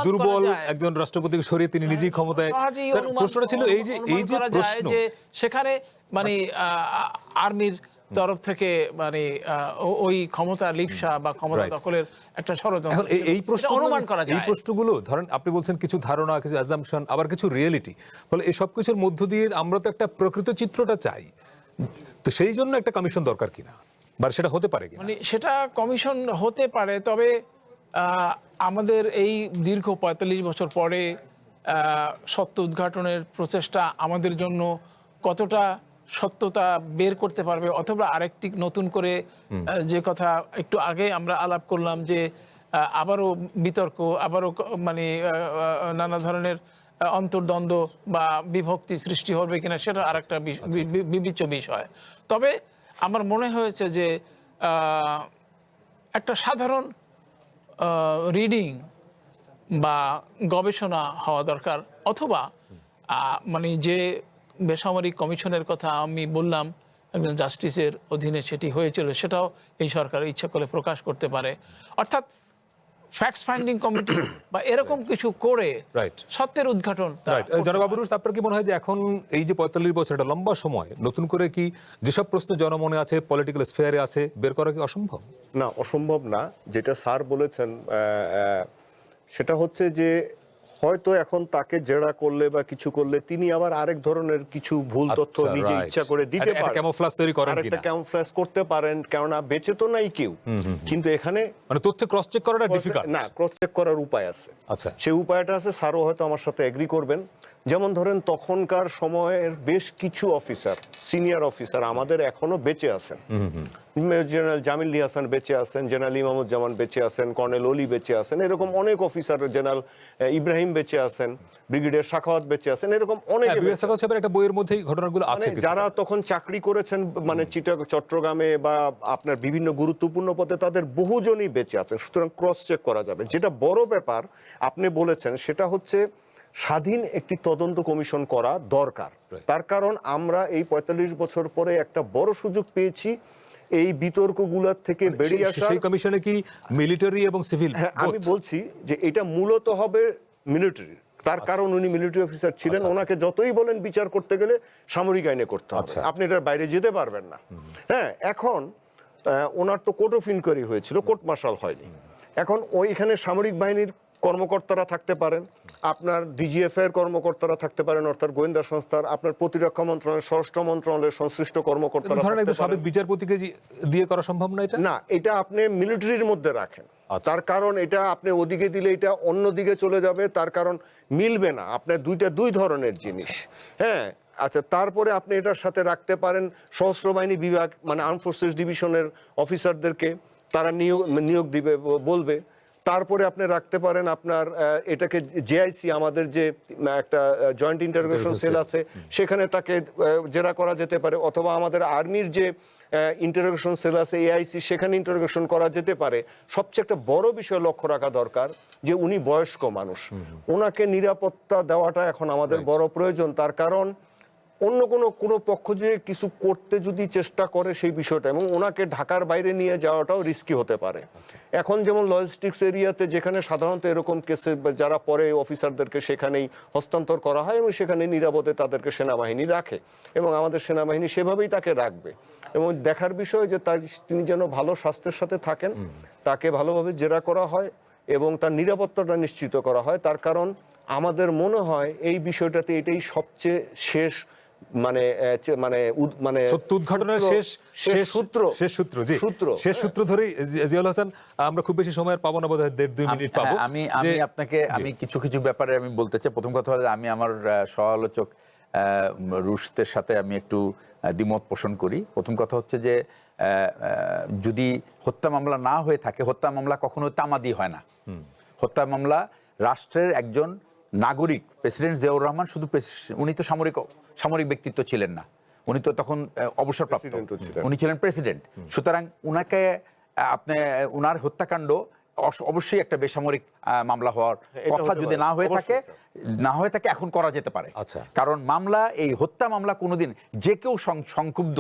দুর্বল একজন রাষ্ট্রপতিকে সরিয়ে তিনি নিজেই ক্ষমতায়। প্রশ্নটা ছিল এই যে প্রশ্ন যে সেখানে আর্মির তরফ থেকে ওই ক্ষমতা লিপসা বা ক্ষমতা দখলের একটা ষড়যন্ত্র। এই প্রশ্ন অনুমান করা যায়, এই প্রশ্নগুলো ধরেন আপনি বলছেন কিছু ধারণা, কিছু অ্যাজাম্পশন, আবার কিছু রিয়েলিটি। ফলে এই সব কিছুর মধ্য দিয়ে আমরা তো একটা প্রকৃত চিত্রটা চাই। তো সেই জন্য একটা কমিশন দরকার কিনা, বা সেটা হতে পারে কিনা? সেটা কমিশন হতে পারে, তবে আমাদের এই দীর্ঘ ৪৫ বছর পরে সত্য উদ্ঘাটনের প্রচেষ্টা আমাদের জন্য কতটা সত্যতা বের করতে পারবে, অথবা আরেকটি নতুন করে যে কথা একটু আগে আমরা আলাপ করলাম যে আবারও বিতর্ক, আবারও নানা ধরনের অন্তর্দ্বন্দ্ব বা বিভক্তি সৃষ্টি হবে কিনা, সেটা আরেকটা বিবেচ্য বিষয়। তবে আমার মনে হয়েছে যে একটা সাধারণ রিডিং বা গবেষণা হওয়া দরকার, অথবা যে বেসামরিক কমিশনের কথা আমি বললাম একজন জাস্টিসের অধীনে সেটি হয়েছিল, সেটাও এই সরকার ইচ্ছা করলে প্রকাশ করতে পারে। অর্থাৎ ফ্যাক্টস ফাইন্ডিং কমিটি বা এরকম কিছু করে সত্যের উদ্ঘাটন। জনাব আবু রুশদ, আপনার কি মনে হয় যে এখন এই যে ৪৫ বছর, একটা লম্বা সময়, নতুন করে কি যেসব প্রশ্ন জনমনে আছে, পলিটিক্যাল স্ফিয়ারে আছে, বের করা কি অসম্ভব? না, অসম্ভব না। যেটা স্যার বলেছেন সেটা হচ্ছে যে হয়তো এখন তাকে জেরা করলে বা কিছু করলে তিনি আবার আরেক ধরনের কিছু ভুল তথ্য নিজে ইচ্ছা করে দিতে পারেন, ক্যামোফ্লেজ তৈরি করেন কিনা, আরেকটা ক্যামোফ্লেজ করতে পারেন, কেননা বেঁচে তো নাই কেউ। কিন্তু এখানে তথ্য ক্রস চেক করাটা ডিফিকাল্ট। না, ক্রস চেক করার উপায় আছে। আচ্ছা, সেই উপায়টা আছে, স্যারও হয়তো আমার সাথে এগ্রি করবেন। যেমন ধরেন তখনকার সময়ের বেশ কিছু অফিসার, সিনিয়র অফিসার আমাদের এখনো বেঁচে আছেন। জেনারেল জামিল হাসান বেঁচে আছেন, জেনারেল ইমামুজ্জামান বেঁচে আছেন, কর্নেল অলি বেঁচে আছেন, এরকম অনেক অফিসার, জেনারেল ইব্রাহিম বেঁচে আছেন, ব্রিগেডিয়ার সাখাওয়াত বেঁচে আছেন, এরকম অনেক একটা বইয়ের মধ্যেই ঘটনাগুলো আছে। যারা তখন চাকরি করেছেন চট্টগ্রামে বা আপনার বিভিন্ন গুরুত্বপূর্ণ পদে, তাদের বহুজনই বেঁচে আছেন। সুতরাং ক্রস চেক করা যাবে। যেটা বড় ব্যাপার আপনি বলেছেন সেটা হচ্ছে স্বাধীন একটি তদন্ত কমিশন করা দরকার। তার কারণ আমরা এই ৪৫ বছর পরে একটা বড় সুযোগ পেয়েছি এই বিতর্কগুলোর থেকে বেরিয়ে আসা। সেই কমিশনে কি মিলিটারি এবং সিভিল? আমি বলছি যে এটা মূলত হবে মিলিটারি। তার কারণ উনি মিলিটারি অফিসার ছিলেন। ওনাকে যতই বলেন বিচার করতে গেলে সামরিক আইনে করতে হবে, আপনি এটার বাইরে যেতে পারবেন না। হ্যাঁ, এখন ওনার তো কোর্ট অফ ইনকোয়ারি হয়েছিল, কোর্ট মার্শাল হয়নি। এখন ওইখানে সামরিক বাহিনীর কর্মকর্তারা থাকতে পারেন, আপনার ডিজিএফ এর কর্মকর্তারা থাকতে পারেন, অর্থাৎ গোয়েন্দা সংস্থার, আপনার প্রতিরক্ষা মন্ত্রণালয়, স্বরাষ্ট্র মন্ত্রণালয়ের সংশ্লিষ্ট কর্মকর্তারা ধরেন থাকতে একজন সাবেক পারেন। বিচারপতিকে দিয়ে করা সম্ভব না এটা? না, এটা আপনি মিলিটারির মধ্যে রাখেন। আচ্ছা। তার কারণ এটা আপনি ওদিকে দিলে এটা অন্য দিকে চলে যাবে, তার কারণ মিলবে না। আপনার দুই ধরনের জিনিস। হ্যাঁ, আচ্ছা, তারপরে আপনি এটার সাথে রাখতে পারেন সশস্ত্র বাহিনী বিভাগ, মানে আর্ম ফোর্সেস ডিভিশনের অফিসারদেরকে, তারা নিয়োগ দিবে, বলবে। তারপরে আপনি রাখতে পারেন আপনার এটাকে জেআইসি, আমাদের যে একটা জয়েন্ট ইন্টারোগেশন সেল আছে, সেখানে তাকে জেরা করা যেতে পারে, অথবা আমাদের আর্মির যে ইন্টারোগেশন সেল আছে এআইসি, সেখানে ইন্টারোগেশন করা যেতে পারে। সবচেয়ে একটা বড় বিষয় লক্ষ্য রাখা দরকার যে উনি বয়স্ক মানুষ, ওনাকে নিরাপত্তা দেওয়াটা এখন আমাদের বড় প্রয়োজন। তার কারণ অন্য কোনো পক্ষ যে কিছু করতে যদি চেষ্টা করে সেই বিষয়টা, এবং ওনাকে ঢাকার বাইরে নিয়ে যাওয়াটাও রিস্কি হতে পারে। এখন যেমন লজিস্টিক্স এরিয়াতে, যেখানে সাধারণত এরকম কেসে যারা পরে অফিসারদেরকে সেখানেই হস্তান্তর করা হয় এবং সেখানে নিরাপদে তাদেরকে সেনাবাহিনী রাখে, এবং আমাদের সেনাবাহিনী সেভাবেই তাকে রাখবে। এবং দেখার বিষয় যে তিনি যেন ভালো স্বাস্থ্যের সাথে থাকেন, তাকে ভালোভাবে জেরা করা হয় এবং তার নিরাপত্তাটা নিশ্চিত করা হয়। তার কারণ আমাদের মনে হয় এই বিষয়টাতে এটাই সবচেয়ে শেষ উদ্ঘাটনের শেষ সূত্র ধরেই জিয়াউল হাসান, আমরা খুব বেশি সময় পাবো না, বোধহয় 1.5-2 মিনিট পাবো। আমি কিছু ব্যাপারে আমি বলতে চাই। প্রথম কথা হলো আমি আমার সহ-আলোচক রুশদের সাথে আমি একটু দ্বিমত পোষণ করি। প্রথম কথা হচ্ছে যে যদি হত্যা মামলা না হয়ে থাকে, হত্যা মামলা কখনো তামাদি হয় না। হত্যা মামলা রাষ্ট্রের একজন নাগরিক, প্রেসিডেন্ট জিয়াউর রহমান শুধু উনি তো সামরিক ব্যক্তিত্ব ছিলেন না, উনি তো তখন অবসরপ্রাপ্ত, উনি ছিলেন প্রেসিডেন্ট। সুতরাং উনাকে উনার হত্যাকাণ্ড অবশ্যই একটা বেসামরিক মামলা হওয়ার কথা যদি না হয়ে থাকে এখন করা যেতে পারে। আচ্ছা, কারণ মামলা, এই হত্যা মামলা কোনোদিন যে কেউ সংক্ষুব্ধ,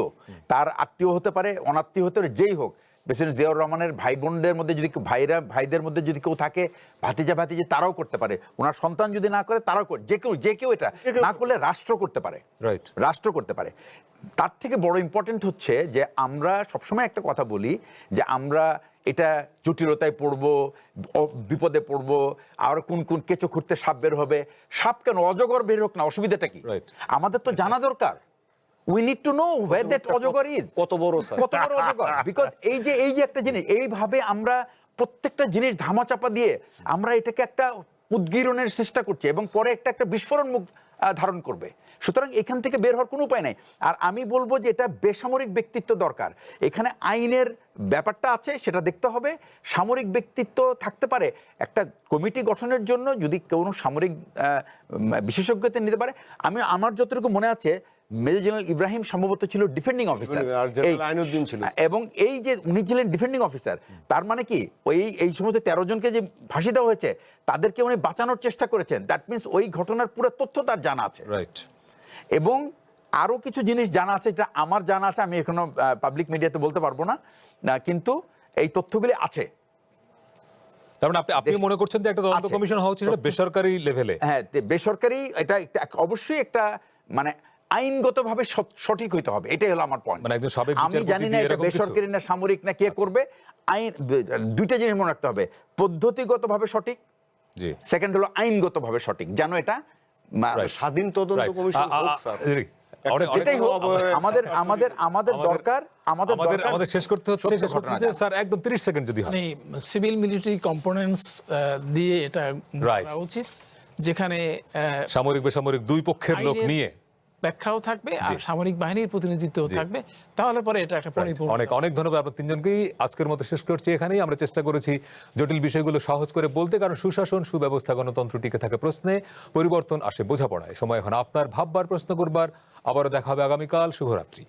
তার আত্মীয় হতে পারে, অনাত্মীয় হতে পারে, যেই হোক, প্রেসিডেন্ট জিয়াউর রহমানের ভাই বোনদের মধ্যে যদি ভাইদের মধ্যে যদি কেউ থাকে, ভাতিজা তারাও করতে পারে, ওনার সন্তান যদি না করে তারাও করে, যে কেউ এটা না করলে রাষ্ট্র করতে পারে, রাষ্ট্র করতে পারে। তার থেকে বড় ইম্পর্টেন্ট হচ্ছে যে আমরা সবসময় একটা কথা বলি যে আমরা এটা জটিলতায় পড়বো, বিপদে পড়বো, আর কোন কেঁচো খুঁড়তে সাপ বের হবে। সাপ কেন, অজগর বের হোক না, অসুবিধাটা কি? আমাদের তো জানা দরকার। We need to know where that অজগর is, কত বড় অজগর। বিকজ এই যে একটা জিনিস, এইভাবে আমরা প্রত্যেকটা জিনিস ধামাচাপা দিয়ে আমরা এটাকে একটা উদ্গীরণের চেষ্টা করছি এবং পরে একটা বিস্ফোরণ মুখ ধারণ করবে। সুতরাং এখান থেকে বের হওয়ার কোনো উপায় নাই। আর আমি বলবো যে এটা বেসামরিক ব্যক্তিত্ব দরকার। এখানে আইনের ব্যাপারটা আছে, সেটা দেখতে হবে। সামরিক ব্যক্তিত্ব থাকতে পারে, একটা কমিটি গঠনের জন্য যদি কোনো সামরিক বিশেষজ্ঞতা নিতে পারে। আমার যতটুকু মনে আছে, মেজর জেনারেল ইব্রাহিম সম্ভবত ছিল ডিফেন্ডিং অফিসার, এবং এই যে উনি ছিলেন ডিফেন্ডিং অফিসার, তার মানে কি এই সমস্ত 13 জনকে যে ফাঁসি দেওয়া হয়েছে তাদেরকে উনি বাঁচানোর চেষ্টা করেছেন। দ্যাট মিনস ওই ঘটনার পুরো তথ্য তার জানা আছে, এবং আরো কিছু জিনিস জানা আছে যেটা আমার জানা আছে, আমি এখনো পাবলিক মিডিয়াতে বলতে পারবো না, কিন্তু এই তথ্যগুলি আছে। তার মানে আপনি মনে করছেন যে একটা তদন্ত কমিশন হওয়া উচিত বেসরকারি লেভেলে? হ্যাঁ, বেসরকারি, এটা অবশ্যই একটা মানে আইনগতভাবে সঠিক হইতে হবে, এটাই হলো আমার পয়েন্ট। আমি জানি না এটা বেসরকারি না সামরিক না কে করবে। আইন, দুইটা জিনিস মনে রাখতে হবে, পদ্ধতিগতভাবে সঠিক, সেকেন্ড হলো আইনগতভাবে সঠিক, যেন এটা স্বাধীন তদন্ত কমিশন হোক। যেটাই হোক, আমাদের দরকার, আমাদের শেষ করতে হচ্ছে স্যার, একদম 30 সেকেন্ড যদি হয়। সিভিল মিলিটারি কম্পোনেন্টস দিয়ে এটা করা উচিত, যেখানে সামরিক বেসামরিক দুই পক্ষের লোক নিয়ে ব্যাখ্যাও থাকবে আর সামরিক বাহিনীর প্রতিনিধিত্বও থাকবে, তাহলে পরে এটা একটা পরিপূর্ণ। অনেক ধন্যবাদ আপনার তিনজনকেই। আজকের মতো শেষ করছি এখানেই। আমরা চেষ্টা করেছি জটিল বিষয়গুলো সহজ করে বলতে, কারণ সুশাসন, সুব্যবস্থা, গণতন্ত্র টিকে থাকে প্রশ্নে, পরিবর্তন আসে বোঝাপড়ায়। সময় এখন আপনার ভাববার, প্রশ্ন করবার। আবারও দেখা হবে আগামীকাল। শুভরাত্রি।